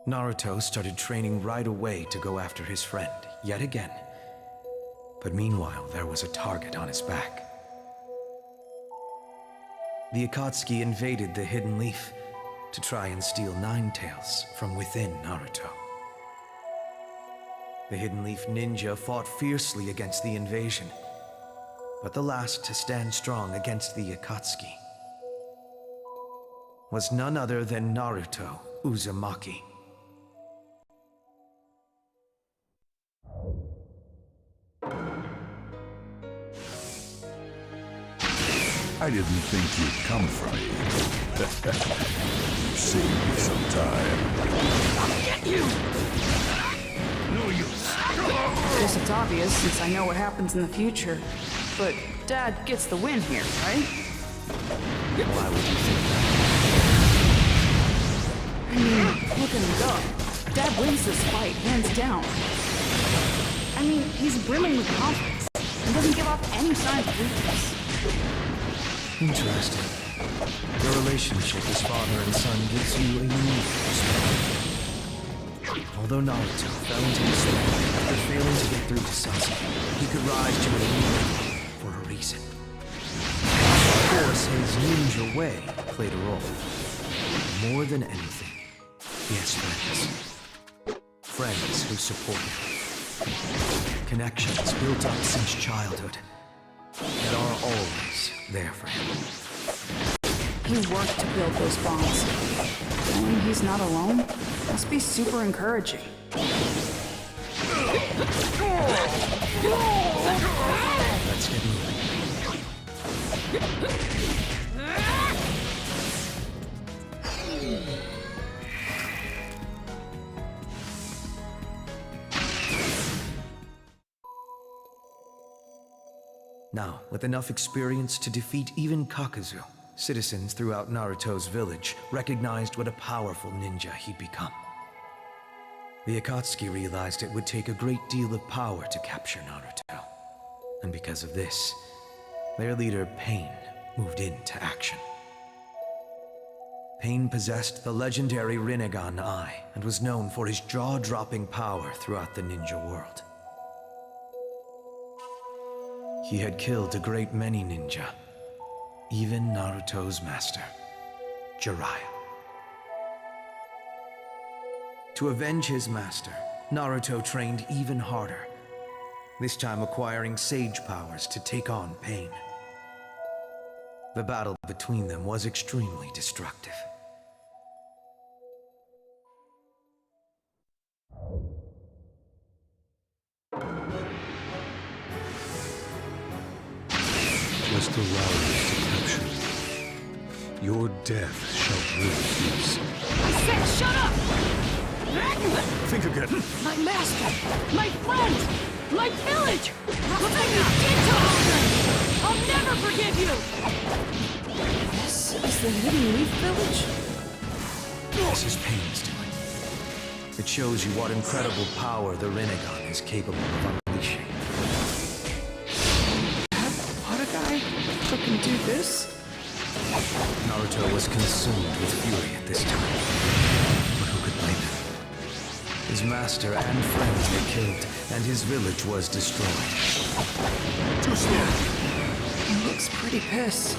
Naruto started training right away to go after his friend, yet again. But meanwhile, there was a target on his back. The Akatsuki invaded the Hidden Leaf to try and steal Nine Tails from within Naruto. The Hidden Leaf ninja fought fiercely against the invasion, but the last to stand strong against the Akatsuki was none other than Naruto Uzumaki. I didn't think you'd come from me. You saved me some time. I'll get you! No use. Guess it's obvious since I know what happens in the future. But Dad gets the win here, right? Why would you think that? I mean, look at him go. Dad wins this fight, hands down. I mean, he's brimming with confidence and doesn't give off any signs of weakness. Interesting. The relationship as father and son gives you a unique perspective. Although Naruto fell into despair after failing to get through to Sasuke, he could rise to a new level for a reason. Of course, his ninja way played a role. But more than anything, he has friends. Friends who support him. Connections built up since childhood that are always there for him. He worked to build those bonds. Knowing he's not alone must be super encouraging. Let's get moving. Now, with enough experience to defeat even Kakuzu, citizens throughout Naruto's village recognized what a powerful ninja he'd become. The Akatsuki realized it would take a great deal of power to capture Naruto. And because of this, their leader, Pain, moved into action. Pain possessed the legendary Rinnegan Eye and was known for his jaw-dropping power throughout the ninja world. He had killed a great many ninja, even Naruto's master, Jiraiya. To avenge his master, Naruto trained even harder, this time acquiring sage powers to take on Pain. The battle between them was extremely destructive. Just allow us to capture you. Your death shall bring peace. I said shut up! Think again. My master! My friend! My village! Look what you did to all of them! I'll never forgive you! This is the Hidden Leaf Village? This is Pain's doing. It shows you what incredible power the Rinnegan is capable of unleashing. Can do this? Naruto was consumed with fury at this time. But who could blame him? His master and friends were killed, and his village was destroyed. Too slow. He looks pretty pissed.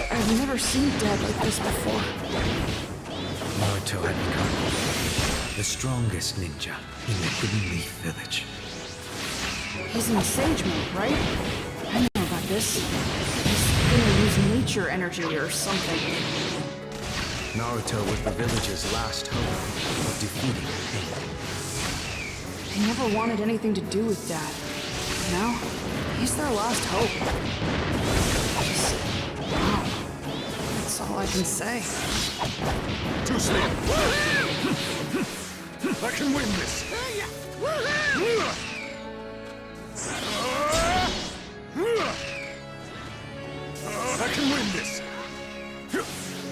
I've never seen Dad like this before. Naruto had become the strongest ninja in the Hidden Leaf Village. He's in Sage mode, right? I know about this. He's gonna use nature energy or something. Naruto was the village's last hope of defeating pain. They never wanted anything to do with Dad. Now, he's their last hope. Wow. That's all I can say. Too slow. I can win this. I can win this.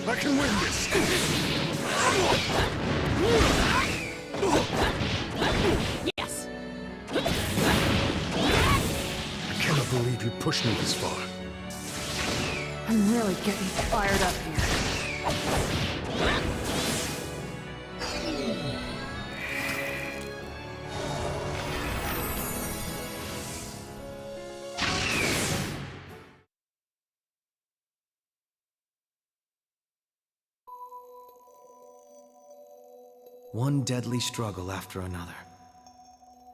I can win this. Yes! I cannot believe you pushed me this far. I'm really getting fired up here. One deadly struggle after another.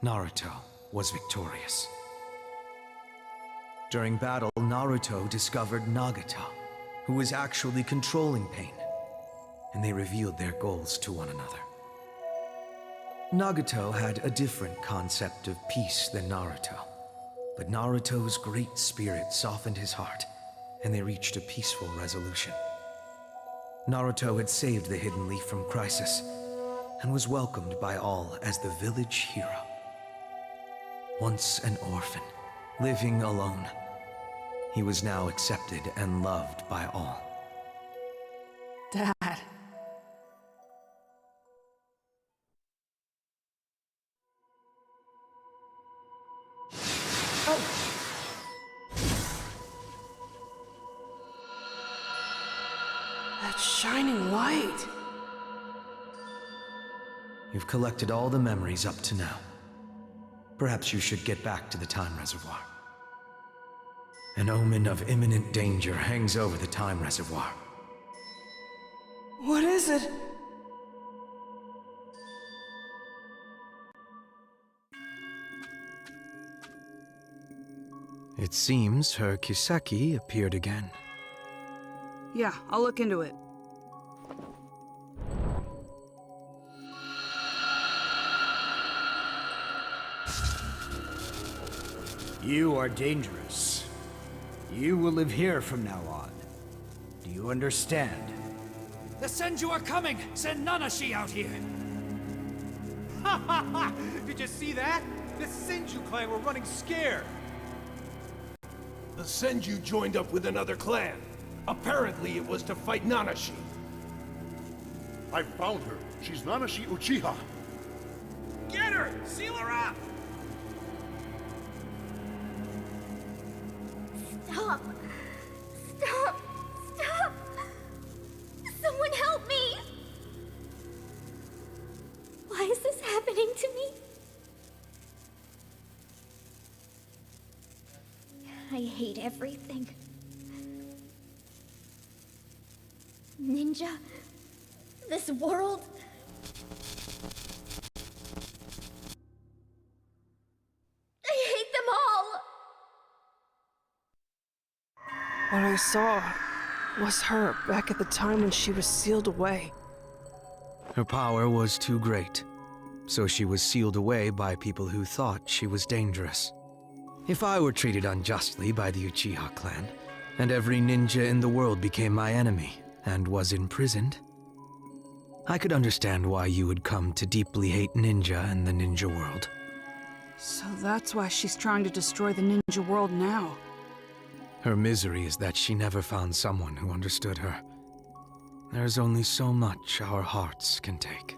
Naruto was victorious. During battle, Naruto discovered Nagata, who was actually controlling pain, and they revealed their goals to one another. Nagato had a different concept of peace than Naruto, but Naruto's great spirit softened his heart, and they reached a peaceful resolution. Naruto had saved the Hidden Leaf from crisis, and was welcomed by all as the village hero. Once an orphan, living alone, he was now accepted and loved by all. Dad. Oh. That shining light. You've collected all the memories up to now. Perhaps you should get back to the time reservoir. An omen of imminent danger hangs over the time reservoir. What is it? It seems her Kiseki appeared again. Yeah, I'll look into it. You are dangerous. You will live here from now on. Do you understand? The Senju are coming! Send Nanashi out here! Ha ha ha! Did you see that? The Senju clan were running scared! The Senju joined up with another clan. Apparently it was to fight Nanashi. I found her. She's Nanashi Uchiha. Get her! Seal her up! Stop! Stop! Stop! Someone help me! Why is this happening to me? I hate everything. Ninja? This world? I hate them all! What I saw was her back at the time when she was sealed away. Her power was too great, so she was sealed away by people who thought she was dangerous. If I were treated unjustly by the Uchiha clan, and every ninja in the world became my enemy and was imprisoned, I could understand why you would come to deeply hate ninja and the ninja world. So that's why she's trying to destroy the ninja world now. Her misery is that she never found someone who understood her. There's only so much our hearts can take.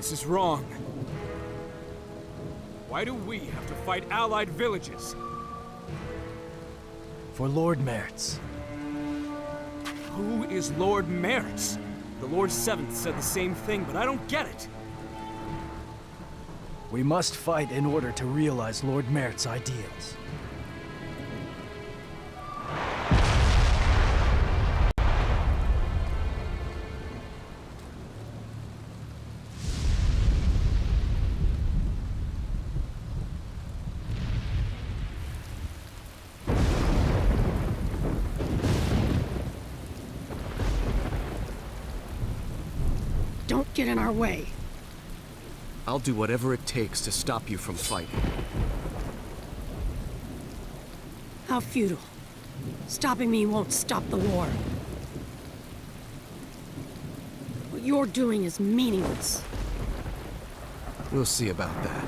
This is wrong. Why do we have to fight allied villages? For Lord Mertz. Who is Lord Mertz? The Lord Seventh said the same thing, but I don't get it. We must fight in order to realize Lord Mertz's ideals. Don't get in our way. I'll do whatever it takes to stop you from fighting. How futile. Stopping me won't stop the war. What you're doing is meaningless. We'll see about that.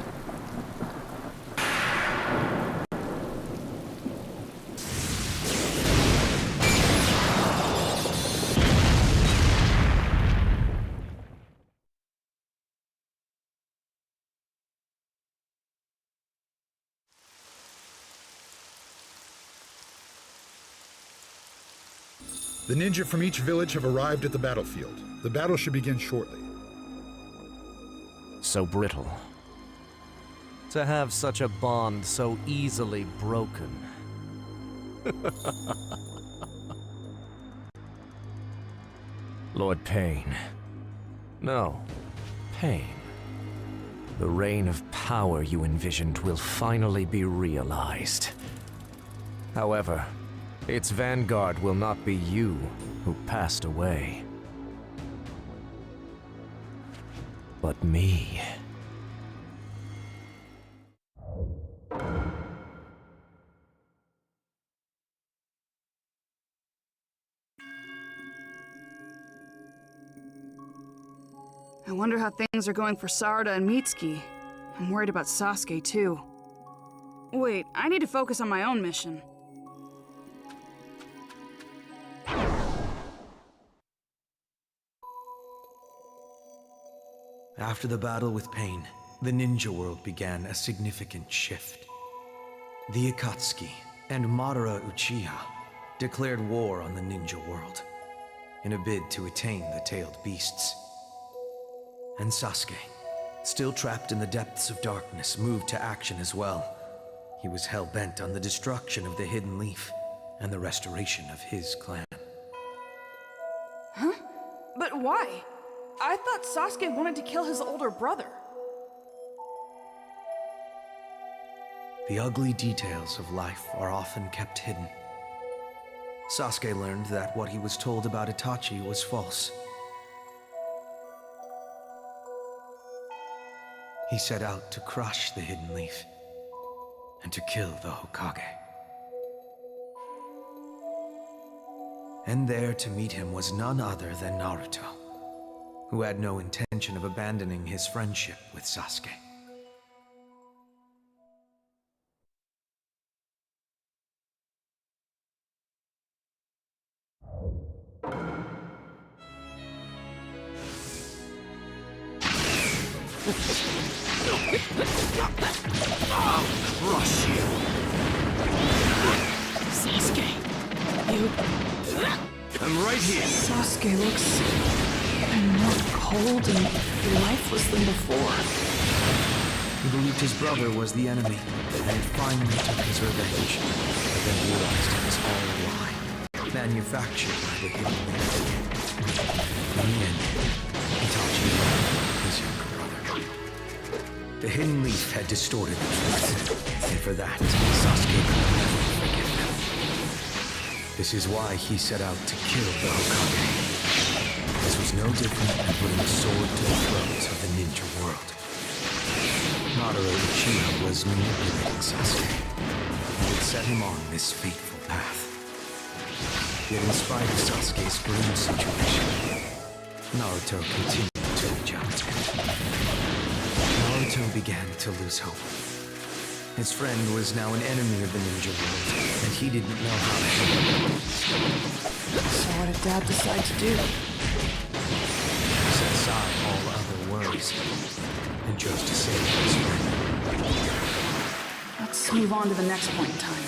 The ninja from each village have arrived at the battlefield. The battle should begin shortly. So brittle. To have such a bond so easily broken. Lord Pain. No, Pain. The reign of power you envisioned will finally be realized. However, its vanguard will not be you who passed away, but me. I wonder how things are going for Sarada and Mitsuki. I'm worried about Sasuke, too. Wait, I need to focus on my own mission. After the battle with Pain, the ninja world began a significant shift. The Akatsuki and Madara Uchiha declared war on the ninja world in a bid to attain the tailed beasts. And Sasuke, still trapped in the depths of darkness, moved to action as well. He was hell-bent on the destruction of the Hidden Leaf and the restoration of his clan. Huh? But why? I thought Sasuke wanted to kill his older brother. The ugly details of life are often kept hidden. Sasuke learned that what he was told about Itachi was false. He set out to crush the Hidden Leaf and to kill the Hokage. And there to meet him was none other than Naruto, who had no intention of abandoning his friendship with Sasuke. Crush you. Sasuke, you... I'm right here. Sasuke looks more cold and lifeless than before. He believed his brother was the enemy, and finally took his revenge, but then realized it was all a lie, manufactured by the Hidden Leaf. In the end, Itachi murdered his younger brother. The Hidden Leaf had distorted the truth, and for that, Sasuke could never forgive them. This is why he set out to kill the Hokage. This was no different than putting a sword to the throat of the ninja world. Madara Uchiha was manipulating Sasuke, and had set him on this fateful path. Yet in spite of Sasuke's grim situation, Naruto continued to reach out. Naruto began to lose hope. His friend was now an enemy of the ninja world, and he didn't know how to handle it. So what did Dad decide to do? Set aside all other worries choice, and chose to save his friend. Let's move on to the next point in time.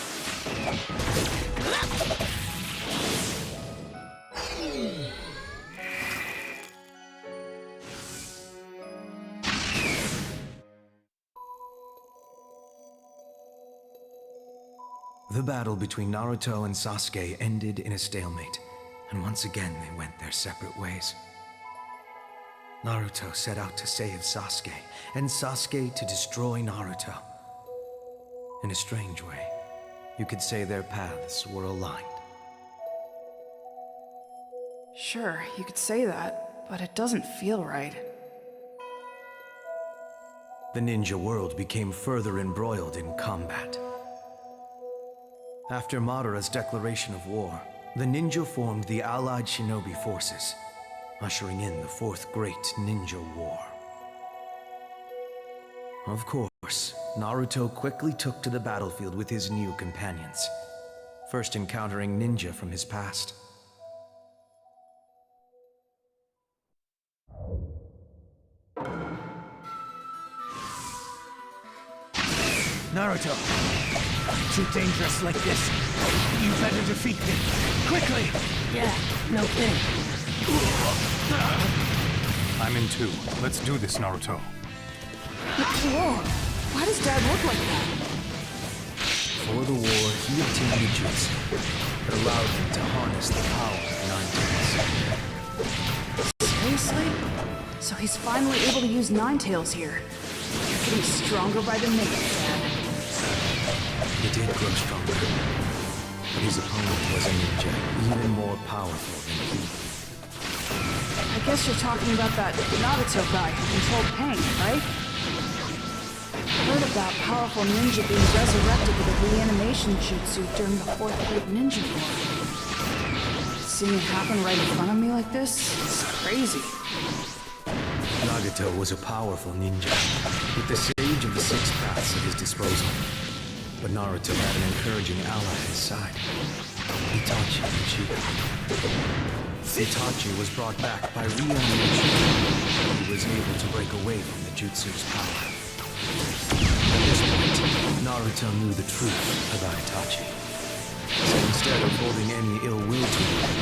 The battle between Naruto and Sasuke ended in a stalemate, and once again they went their separate ways. Naruto set out to save Sasuke, and Sasuke to destroy Naruto. In a strange way, you could say their paths were aligned. Sure, you could say that, but it doesn't feel right. The ninja world became further embroiled in combat. After Madara's declaration of war, the ninja formed the allied shinobi forces, ushering in the Fourth Great Ninja War. Of course, Naruto quickly took to the battlefield with his new companions, first encountering ninja from his past. Naruto, too dangerous like this. You better defeat me. Quickly! Yeah, no kidding. I'm in too. Let's do this, Naruto. Whoa! Why does Dad look like that? For the war, he obtained a jutsu that allowed him to harness the power of Nine Tails. Seriously? So he's finally able to use Nine Tails here. You're getting stronger by the minute, Dad. He did grow stronger, but his opponent was a ninja even more powerful than he. I guess you're talking about that Naruto guy who controlled pain, right? Heard about powerful ninja being resurrected with a reanimation jutsu during the Fourth Great Ninja War. Seeing it happen right in front of me like this is crazy. Nagato was a powerful ninja, with the Sage of the Six Paths at his disposal. But Naruto had an encouraging ally at his side, Itachi Uchiha. Itachi was brought back by reanimation, and he was able to break away from the jutsu's power. At this point, Naruto knew the truth about Itachi. So instead of holding any ill will to him,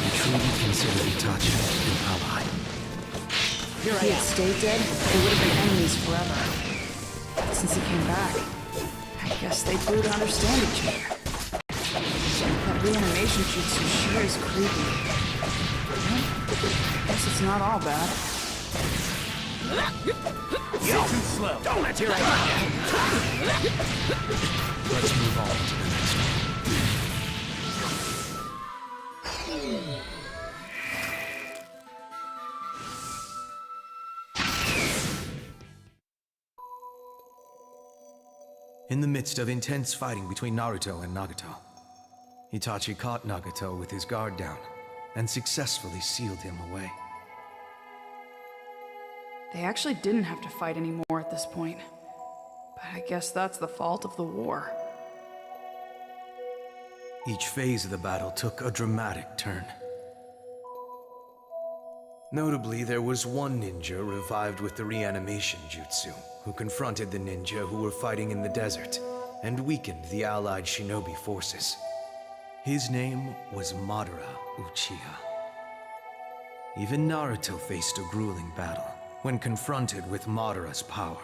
he truly considered Itachi an ally. If he had stayed dead, they would have been enemies forever. But since he came back, I guess they grew to understand each other. That reanimation jutsu sure is creepy. Well, guess it's not all bad. You're too slow. Don't let your right. Let's move on to the next one. In the midst of intense fighting between Naruto and Nagato, Itachi caught Nagato with his guard down and successfully sealed him away. They actually didn't have to fight anymore at this point. But I guess that's the fault of the war. Each phase of the battle took a dramatic turn. Notably, there was one ninja revived with the reanimation jutsu, who confronted the ninja who were fighting in the desert and weakened the allied shinobi forces. His name was Madara Uchiha. Even Naruto faced a grueling battle when confronted with Madara's power.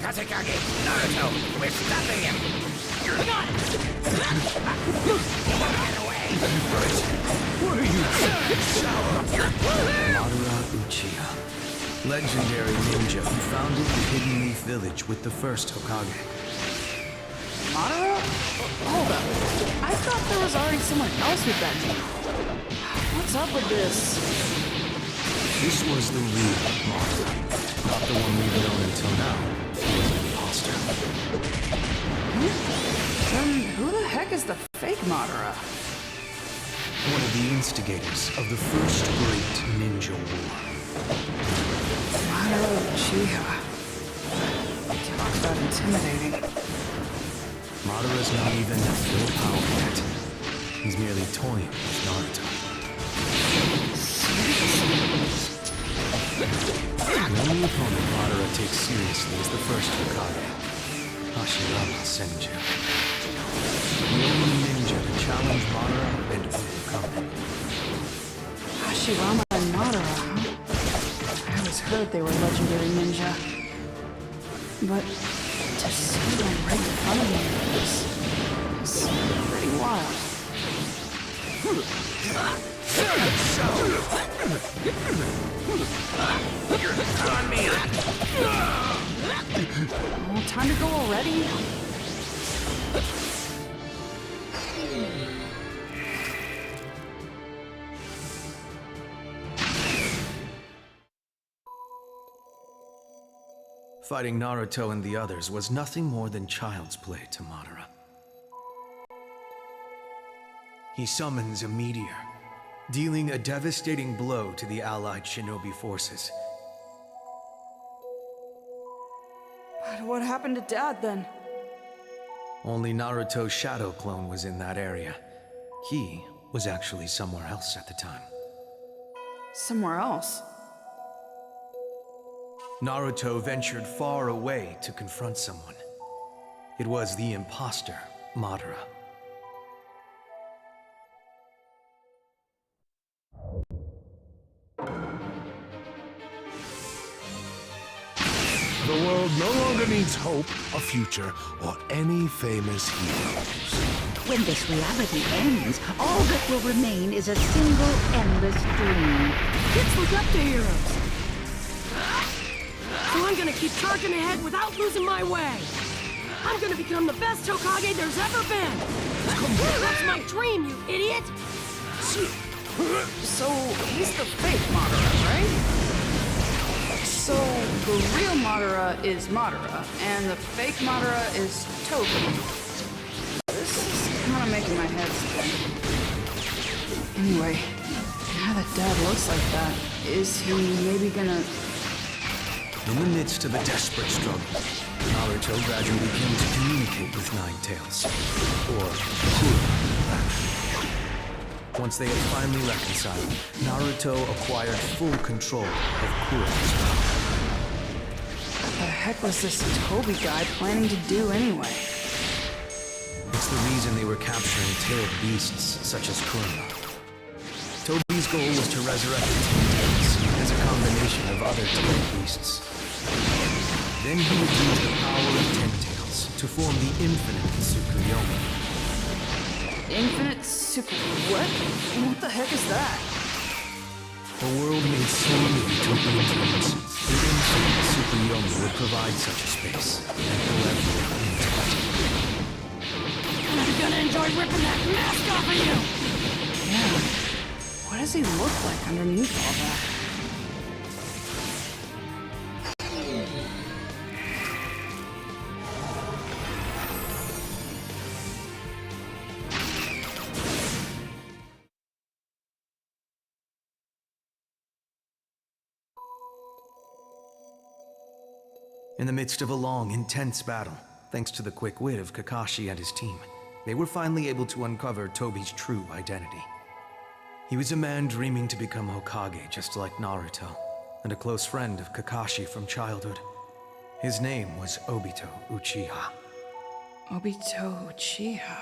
Kazekage, Naruto, we're stopping him! Come on! Get away! What are you Madara Uchiha, legendary ninja who founded the Hidden Leaf Village with the first Hokage. Madara? Hold up. I thought there was already someone else with that name. What's up with this? This was the real Madara, not the one we've known until now. He was an imposter. Then who the heck is the fake Madara? One of the instigators of the first great ninja war. Madara Uchiha. Talk about intimidating. Madara's not even at full power yet. He's merely toying with Naruto. The only opponent Madara takes seriously is the first Hokage, Hashirama Senju. The only ninja to challenge Madara and overcome him. Hashirama and Madara, huh? I always heard they were legendary ninja. But to see them right in front of me is pretty wild. On me! Oh, time to go already? Fighting Naruto and the others was nothing more than child's play to Madara. He summons a meteor, dealing a devastating blow to the allied shinobi forces. But what happened to Dad then? Only Naruto's shadow clone was in that area. He was actually somewhere else at the time. Somewhere else? Naruto ventured far away to confront someone. It was the imposter, Madara. The world no longer needs hope, a future, or any famous heroes. When this reality ends, all that will remain is a single endless dream. Kids look up to heroes. So I'm gonna keep charging ahead without losing my way. I'm gonna become the best Hokage there's ever been. That's my dream, you idiot! So, he's the fake Madara, right? So, the real Madara is Madara, and the fake Madara is Toby. This is kind of making my head spin. Anyway, now that Dad looks like that, is he maybe gonna... In the midst of a desperate struggle, Naruto gradually came to communicate with Nine Tails, or Uchiha. Once they had finally reconciled, Naruto acquired full control of Kuro's power. What the heck was this Toby guy planning to do anyway? It's the reason they were capturing tailed beasts such as Kurama. Toby's goal was to resurrect the Ten Tails as a combination of other tailed beasts. Then he would use the power of Ten Tails to form the infinite Tsukuyomi. Infinite super... what? What the heck is that? A world made solely of utopian dreams, the infinite Tsukuyomi would provide such a space, and forever intact. I'm gonna enjoy ripping that mask off of you! Yeah. What does he look like underneath all that? In the midst of a long, intense battle, thanks to the quick wit of Kakashi and his team, they were finally able to uncover Toby's true identity. He was a man dreaming to become Hokage just like Naruto, and a close friend of Kakashi from childhood. His name was Obito Uchiha. Obito Uchiha.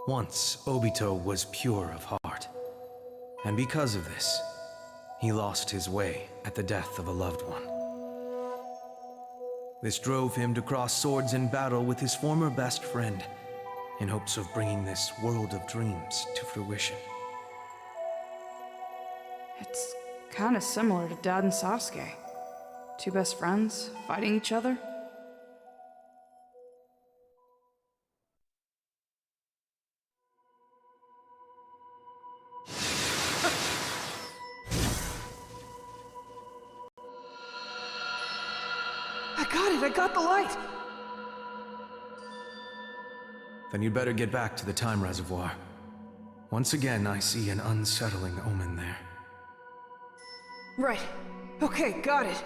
Once, Obito was pure of heart, and because of this, he lost his way at the death of a loved one. This drove him to cross swords in battle with his former best friend, in hopes of bringing this world of dreams to fruition. It's kind of similar to Dad and Sasuke. Two best friends, fighting each other. I got the light! Then you'd better get back to the time reservoir. Once again, I see an unsettling omen there. Right. Okay, got it.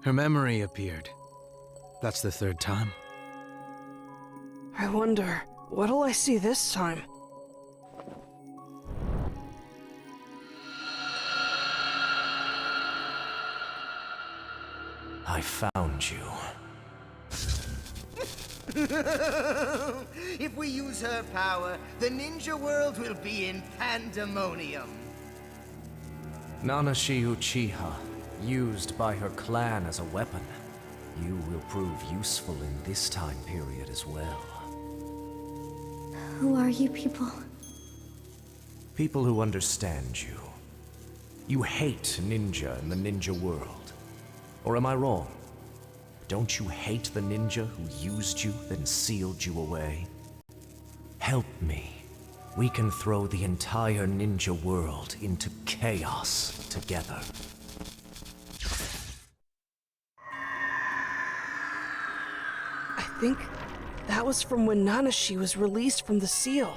Her memory appeared. That's the third time. I wonder, what'll I see this time? I found you. If we use her power, the ninja world will be in pandemonium. Nanashi Uchiha, used by her clan as a weapon. You will prove useful in this time period as well. Who are you people? People who understand you. You hate ninja and the ninja world. Or am I wrong? Don't you hate the ninja who used you, then sealed you away? Help me. We can throw the entire ninja world into chaos together. I think that was from when Nanashi was released from the seal.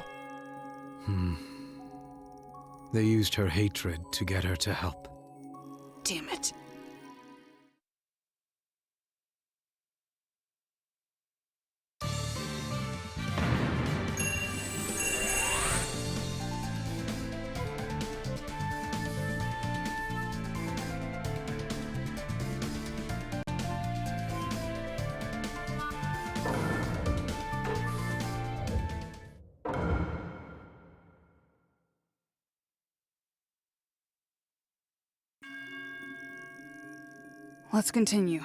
They used her hatred to get her to help. Damn it. Let's continue.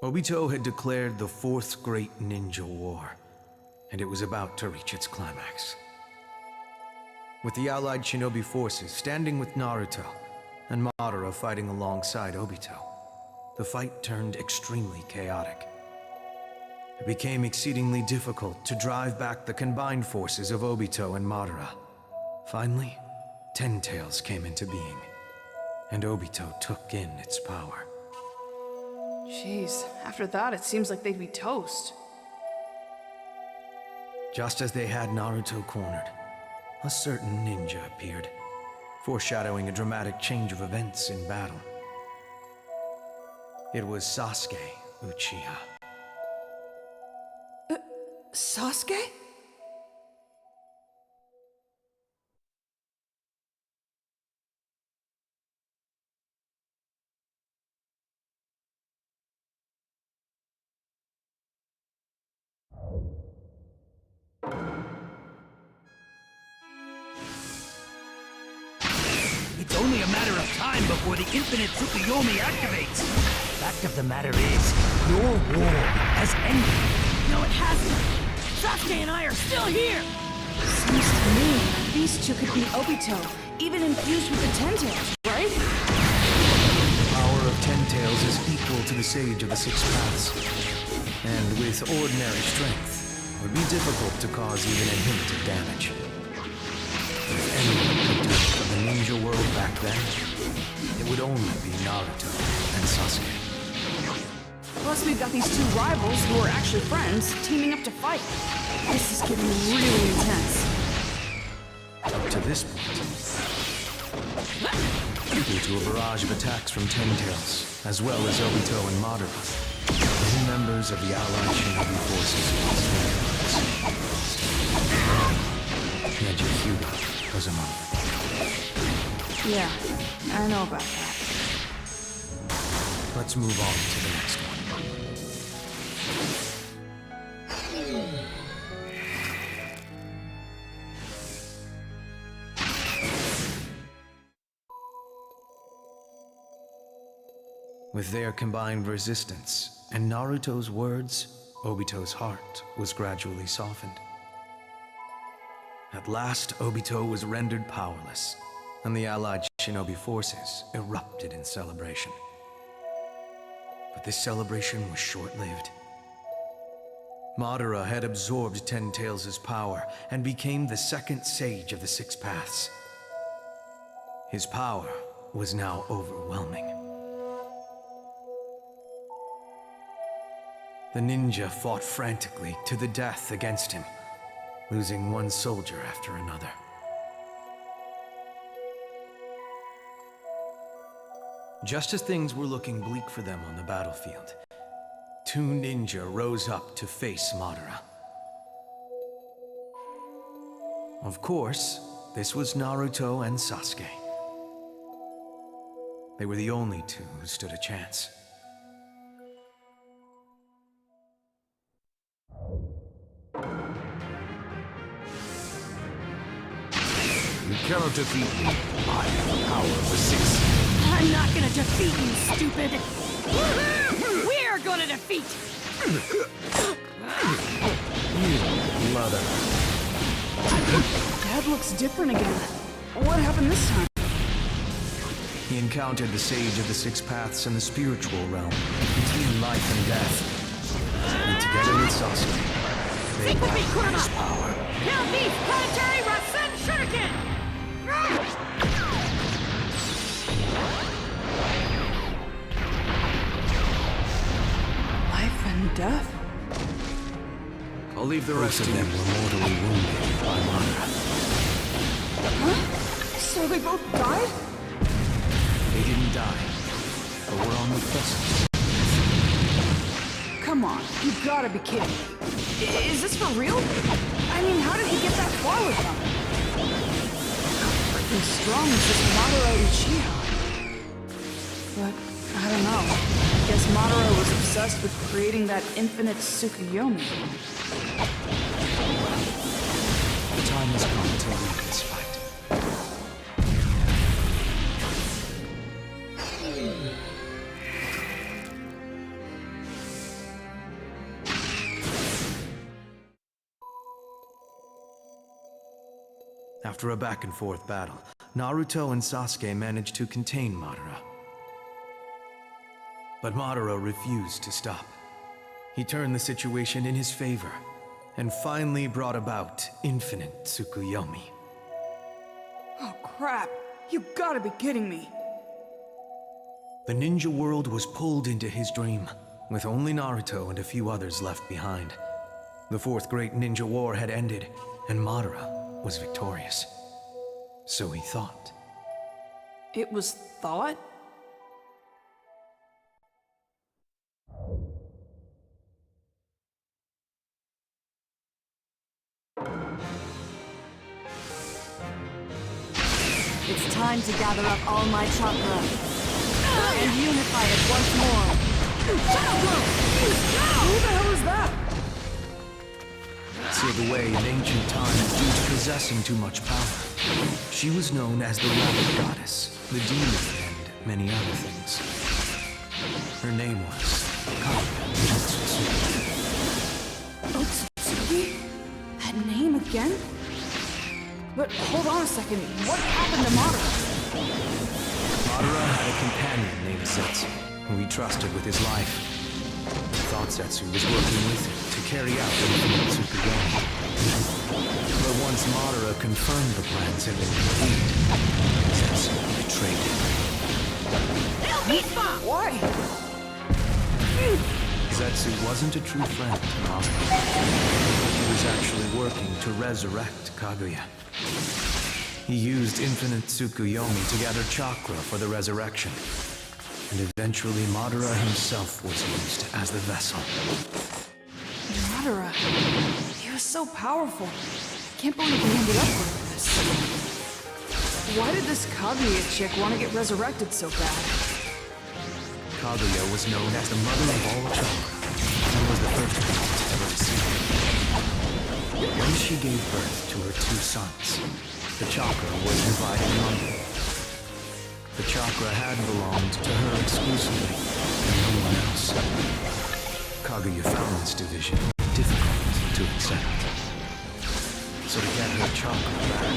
Obito had declared the Fourth Great Ninja War, and it was about to reach its climax. With the allied shinobi forces standing with Naruto, and Madara fighting alongside Obito, the fight turned extremely chaotic. It became exceedingly difficult to drive back the combined forces of Obito and Madara. Finally, Ten Tails came into being, and Obito took in its power. Jeez, after that it seems like they'd be toast. Just as they had Naruto cornered, a certain ninja appeared, foreshadowing a dramatic change of events in battle. It was Sasuke Uchiha. Sasuke? It's only a matter of time before the infinite Tsukuyomi activates. Fact of the matter is, your war has ended. No, it hasn't. Sasuke and I are still here! Seems to me these two could be Obito, even infused with the Ten Tails, right? The power of Ten Tails is equal to the Sage of the Six Paths, and with ordinary strength, it would be difficult to cause even a hint of damage. If anyone could do it from the ninja world back then, it would only be Naruto and Sasuke. Plus we've got these two rivals who are actually friends teaming up to fight. This is getting really intense. Up to this point, due to a barrage of attacks from Ten Tails, as well as Obito and Madara, many members of the allied shinobi forces lost their lives. Neji Hyuga was among them. Yeah, I know about that. Let's move on to the next one. With their combined resistance and Naruto's words, Obito's heart was gradually softened. At last, Obito was rendered powerless, and the allied shinobi forces erupted in celebration. But this celebration was short-lived. Madara had absorbed Ten Tails' power and became the second sage of the Six Paths. His power was now overwhelming. The ninja fought frantically to the death against him, losing one soldier after another. Just as things were looking bleak for them on the battlefield, two ninja rose up to face Madara. Of course, this was Naruto and Sasuke. They were the only two who stood a chance. You cannot defeat me. I have the power of the six. I'm not gonna defeat you, stupid! We're gonna defeat! You mother. Dad looks different again. What happened this time? He encountered the Sage of the Six Paths in the spiritual realm, between life and death. And together with Sasuke, they backed his power. Now beef planetary Rasen Shuriken! Life and death? I'll leave the rest of them were mortally wounded by Madara. Huh? So they both died? They didn't die, but were on the precipice. Come on, you gotta be kidding me. Is this for real? I mean, how did he get that far with them? How freaking strong is this Madara Uchiha? But, I don't know. I guess Madara was obsessed with creating that infinite Tsukuyomi. The time has come to leave this fight. After a back-and-forth battle, Naruto and Sasuke managed to contain Madara. But Madara refused to stop. He turned the situation in his favor, and finally brought about infinite Tsukuyomi. Oh crap, you gotta be kidding me. The ninja world was pulled into his dream, with only Naruto and a few others left behind. The fourth great ninja war had ended, and Madara was victorious. So he thought. It was thought? It's time to gather up all my chakra and unify it once more. Who the hell is that? Sealed away in ancient times due to possessing too much power. She was known as the Rabbit Goddess, the Demon, and many other things. Her name was Otsutsuki? That name again? But hold on a second, what happened to Madara? Madara had a companion named Zetsu, who he trusted with his life. He thought Zetsu was working with him to carry out the infinite Tsukuyomi. But once Madara confirmed the plans had been complete, Zetsu betrayed him. Why? Zetsu wasn't a true friend to Madara. He was actually working to resurrect Kaguya. He used infinite Tsukuyomi to gather chakra for the resurrection. And eventually Madara himself was used as the vessel. Madara. He was so powerful. I can't believe he ended up with this. Why did this Kaguya chick want to get resurrected so bad? Kaguya was known as the mother of all chakra, and was the first one to ever receive it. When she gave birth to her two sons, the chakra was divided among them. The chakra had belonged to her exclusively, and no one else. Kaguya found this division difficult to accept. So to get her chakra back,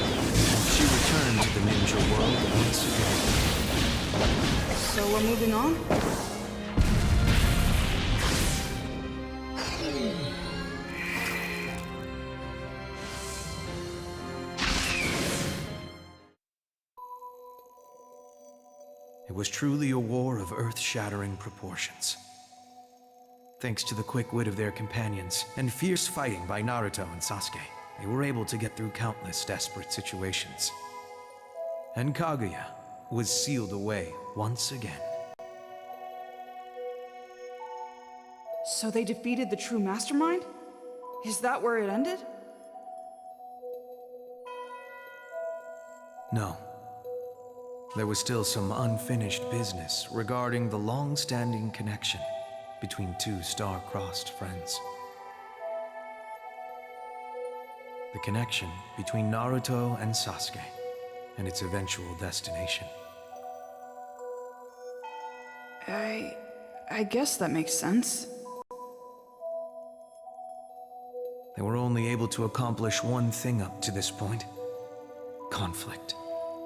she returned to the ninja world once again. So we're moving on? It was truly a war of earth-shattering proportions. Thanks to the quick wit of their companions and fierce fighting by Naruto and Sasuke, they were able to get through countless desperate situations. And Kaguya was sealed away once again. So they defeated the true mastermind? Is that where it ended? No. There was still some unfinished business regarding the long-standing connection between two star-crossed friends. The connection between Naruto and Sasuke, and its eventual destination. I guess that makes sense. They were only able to accomplish one thing up to this point. Conflict,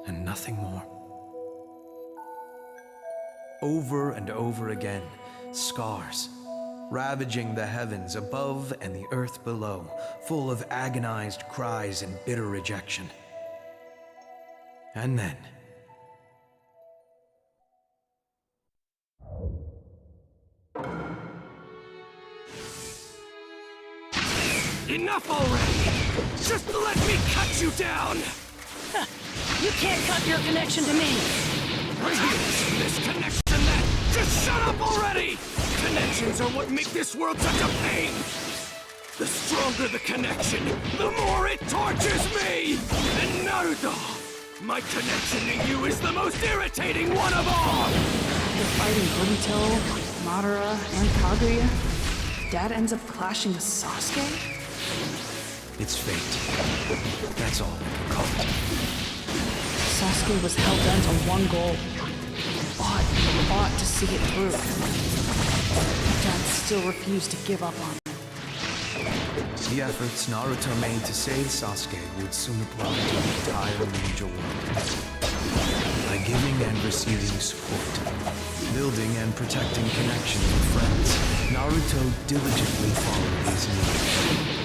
and nothing more. Over and over again, scars, ravaging the heavens above and the earth below, full of agonized cries and bitter rejection. And then... Enough already! Just let me cut you down! You can't cut your connection to me! This connection then! Just shut up already! Connections are what make this world such a pain! The stronger the connection, the more it tortures me! And Naruto, my connection to you is the most irritating one of all! After fighting Boruto, Madara, and Kaguya, Dad ends up clashing with Sasuke? It's fate. That's all we can call it. Sasuke was hell-bent on one goal. Fought to see it through. Dad still refused to give up on him. The efforts Naruto made to save Sasuke would soon apply to the entire ninja world. By giving and receiving support, building and protecting connections with friends, Naruto diligently followed his lead.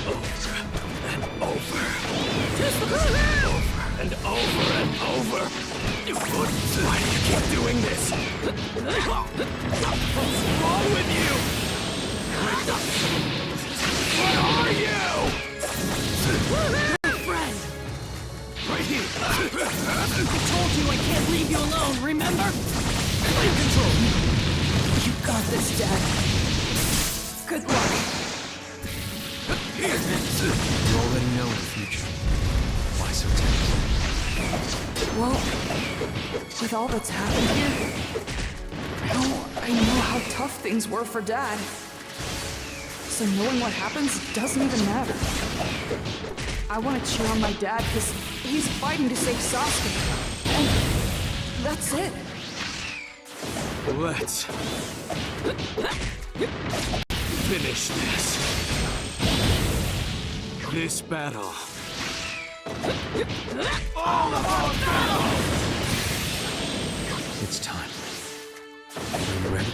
Over and over. Just over and over and over. Why do you keep doing this? What's wrong with you? What are you? Friend! Right here. I told you I can't leave you alone, remember? In control. You got this, Dad. Good luck. You already know the future. Why so tense? Well, with all that's happened here, I know how tough things were for Dad. So knowing what happens doesn't even matter. I want to cheer on my dad because he's fighting to save Sasuke. And that's it. Let's finish this. This battle. All of our battles! It's time. Are you ready?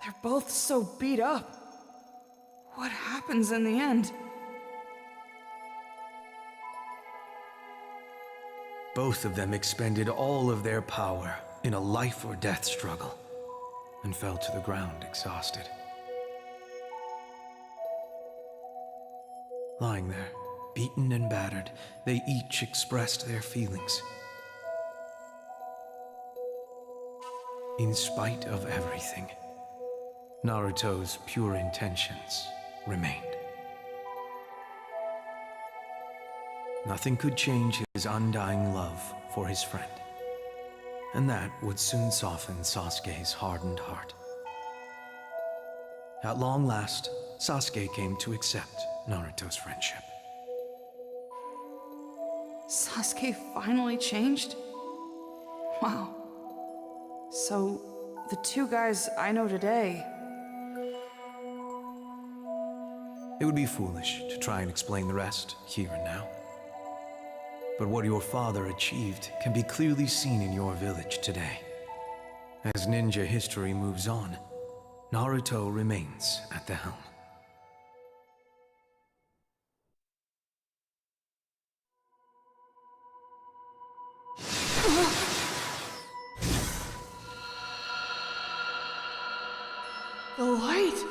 They're both so beat up. What happens in the end? Both of them expended all of their power in a life or death struggle and fell to the ground exhausted. Lying there, beaten and battered, they each expressed their feelings. In spite of everything, Naruto's pure intentions remained. Nothing could change his undying love for his friend, and that would soon soften Sasuke's hardened heart. At long last, Sasuke came to accept Naruto's friendship. Sasuke finally changed? Wow. So, the two guys I know today... It would be foolish to try and explain the rest here and now. But what your father achieved can be clearly seen in your village today. As ninja history moves on, Naruto remains at the helm. The light!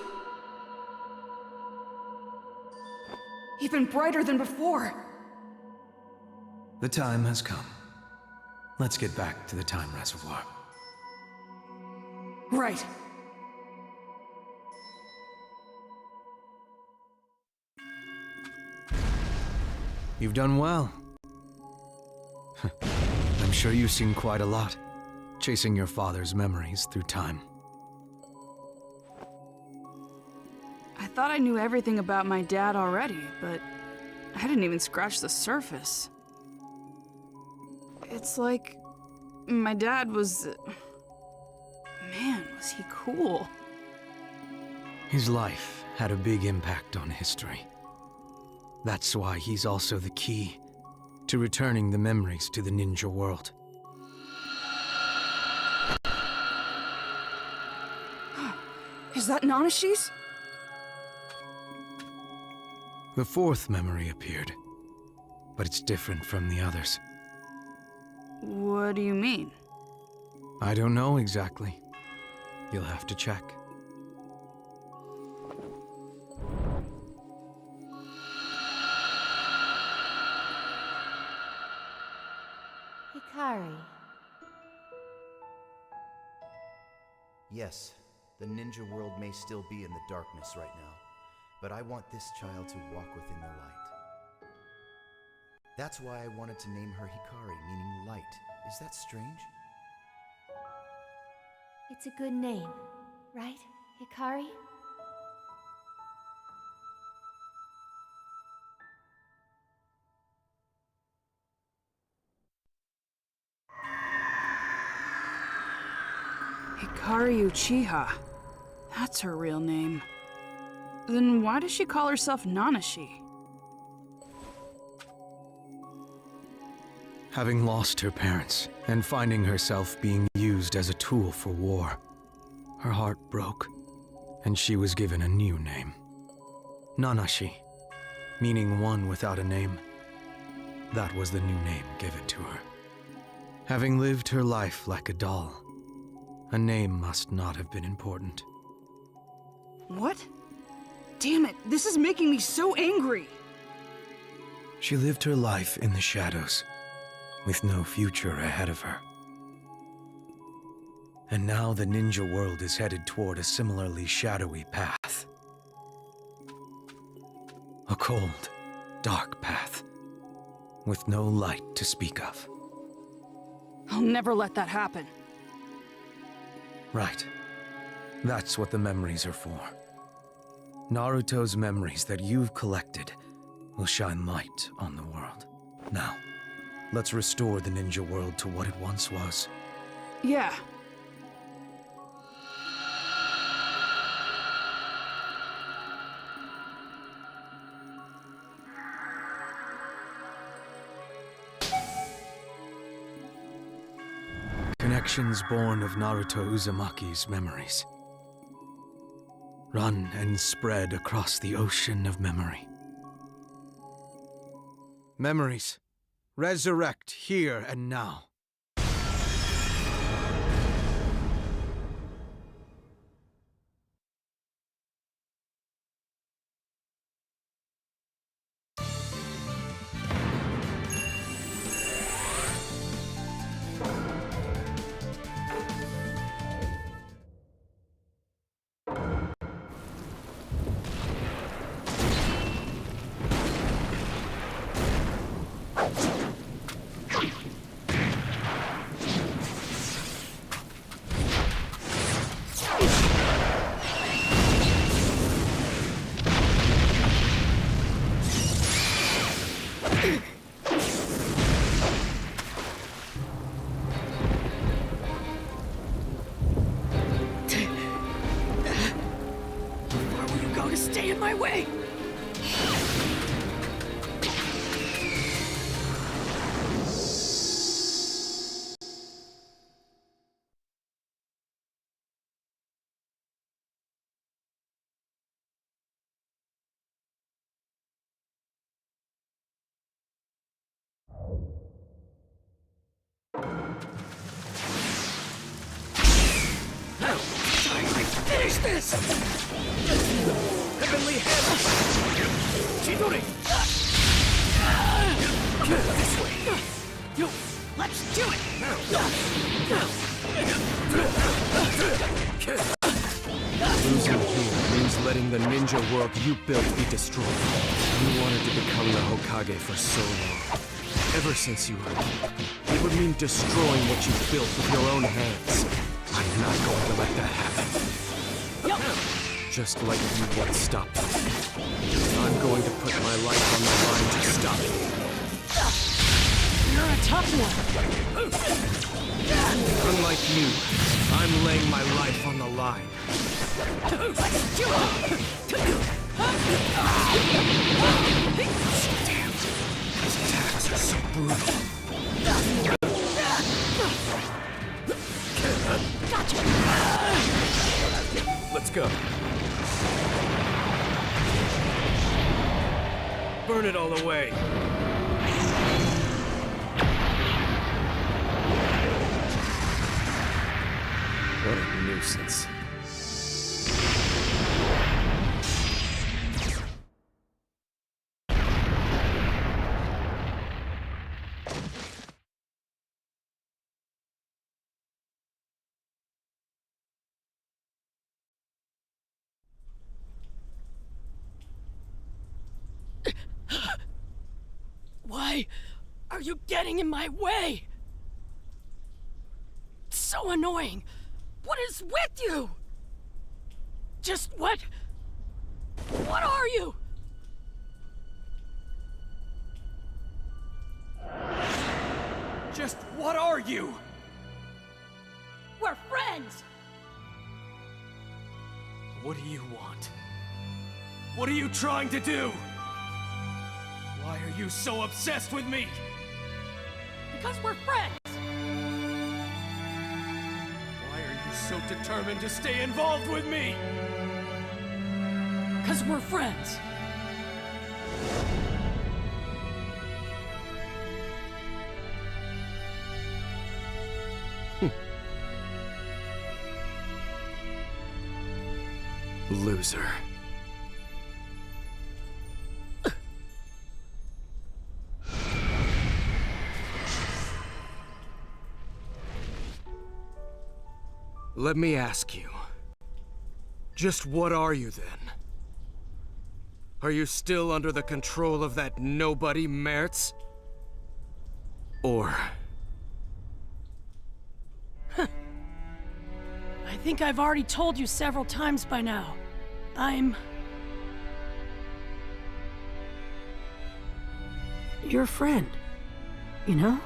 Even brighter than before! The time has come. Let's get back to the time reservoir. Right. You've done well. I'm sure you've seen quite a lot, chasing your father's memories through time. I thought I knew everything about my dad already, but I didn't even scratch the surface. It's like my dad was... Man, was he cool. His life had a big impact on history. That's why he's also the key to returning the memories to the ninja world. Is that Nanashi's? The fourth memory appeared, but it's different from the others. What do you mean? I don't know exactly. You'll have to check. Hikari. Yes, the ninja world may still be in the darkness right now, but I want this child to walk within the light. That's why I wanted to name her Hikari, meaning light. Is that strange? It's a good name, right, Hikari? Hikari Uchiha. That's her real name. Then why does she call herself Nanashi? Having lost her parents and finding herself being used as a tool for war, her heart broke, and she was given a new name. Nanashi, meaning one without a name. That was the new name given to her. Having lived her life like a doll, a name must not have been important. What? Damn it, this is making me so angry! She lived her life in the shadows, with no future ahead of her. And now the ninja world is headed toward a similarly shadowy path. A cold, dark path, with no light to speak of. I'll never let that happen. Right. That's what the memories are for. Naruto's memories that you've collected will shine light on the world. Now, let's restore the ninja world to what it once was. Yeah. Connections born of Naruto Uzumaki's memories. Run and spread across the ocean of memory. Memories, resurrect here and now. Stay in my way! Finish this! Heavenly Hammer! Chidori! This way! Let's do it! Losing here means letting the ninja world you built be destroyed. You wanted to become the Hokage for so long. Ever since you heard it would mean destroying what you built with your own hands. I'm not going to let that happen. Just like you once stopped me. I'm going to put my life on the line to stop you. You're a tough one. Unlike you, I'm laying my life on the line. Let's do it! Damn, his attacks are so brutal. Gotcha! Let's go. Burn it all away. What a nuisance. Why are you getting in my way? It's so annoying. What is with you? Just what are you? Just what are you? We're friends! What do you want? What are you trying to do? Why are you so obsessed with me? Because we're friends! Why are you so determined to stay involved with me? Because we're friends! Loser. Let me ask you. Just what are you then? Are you still under the control of that nobody, Mertz? Or... I think I've already told you several times by now. I'm... your friend, you know?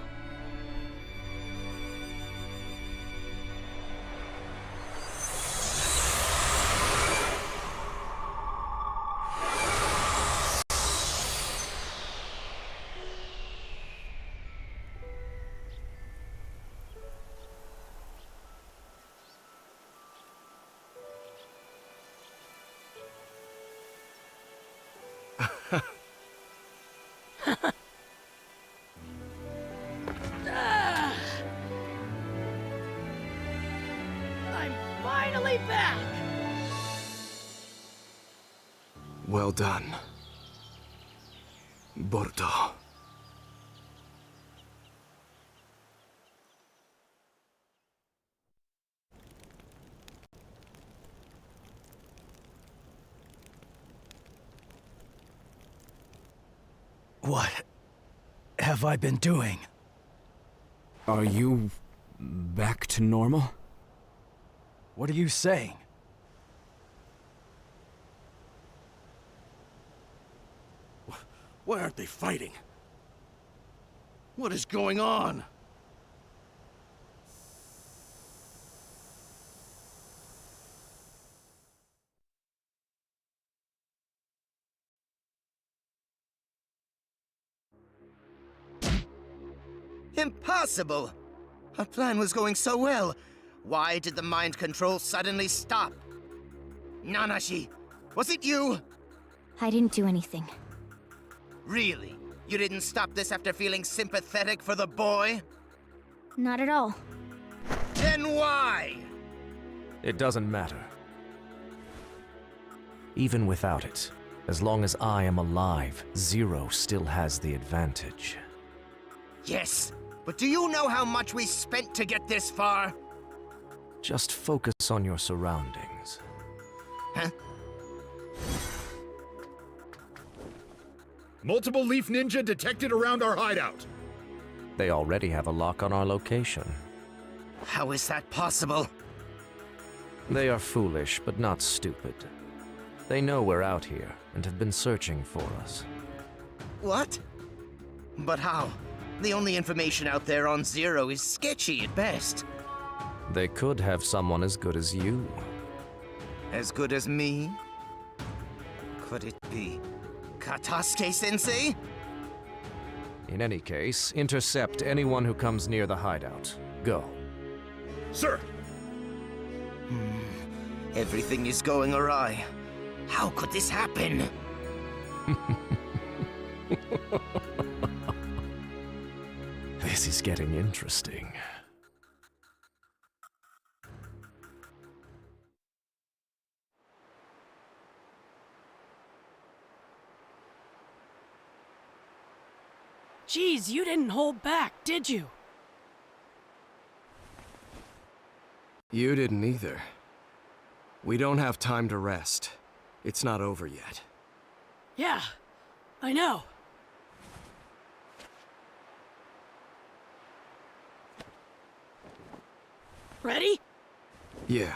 I'm finally back! Well done. Boruto. What have I been doing? Are you back to normal? What are you saying? Why aren't they fighting? What is going on? Impossible! Our plan was going so well. Why did the mind control suddenly stop? Nanashi, was it you? I didn't do anything. Really? You didn't stop this after feeling sympathetic for the boy? Not at all. Then why? It doesn't matter. Even without it, as long as I am alive, Zero still has the advantage. Yes, but do you know how much we spent to get this far? Just focus on your surroundings. Huh? Multiple Leaf Ninja detected around our hideout. They already have a lock on our location. How is that possible? They are foolish, but not stupid. They know we're out here, and have been searching for us. What? But how? The only information out there on Zero is sketchy at best. They could have someone as good as you. As good as me? Could it be Katasuke-sensei? In any case, intercept anyone who comes near the hideout. Go. Sir! Everything is going awry. How could this happen? This is getting interesting. Geez, you didn't hold back, did you? You didn't either. We don't have time to rest. It's not over yet. Yeah, I know. Ready? Yeah.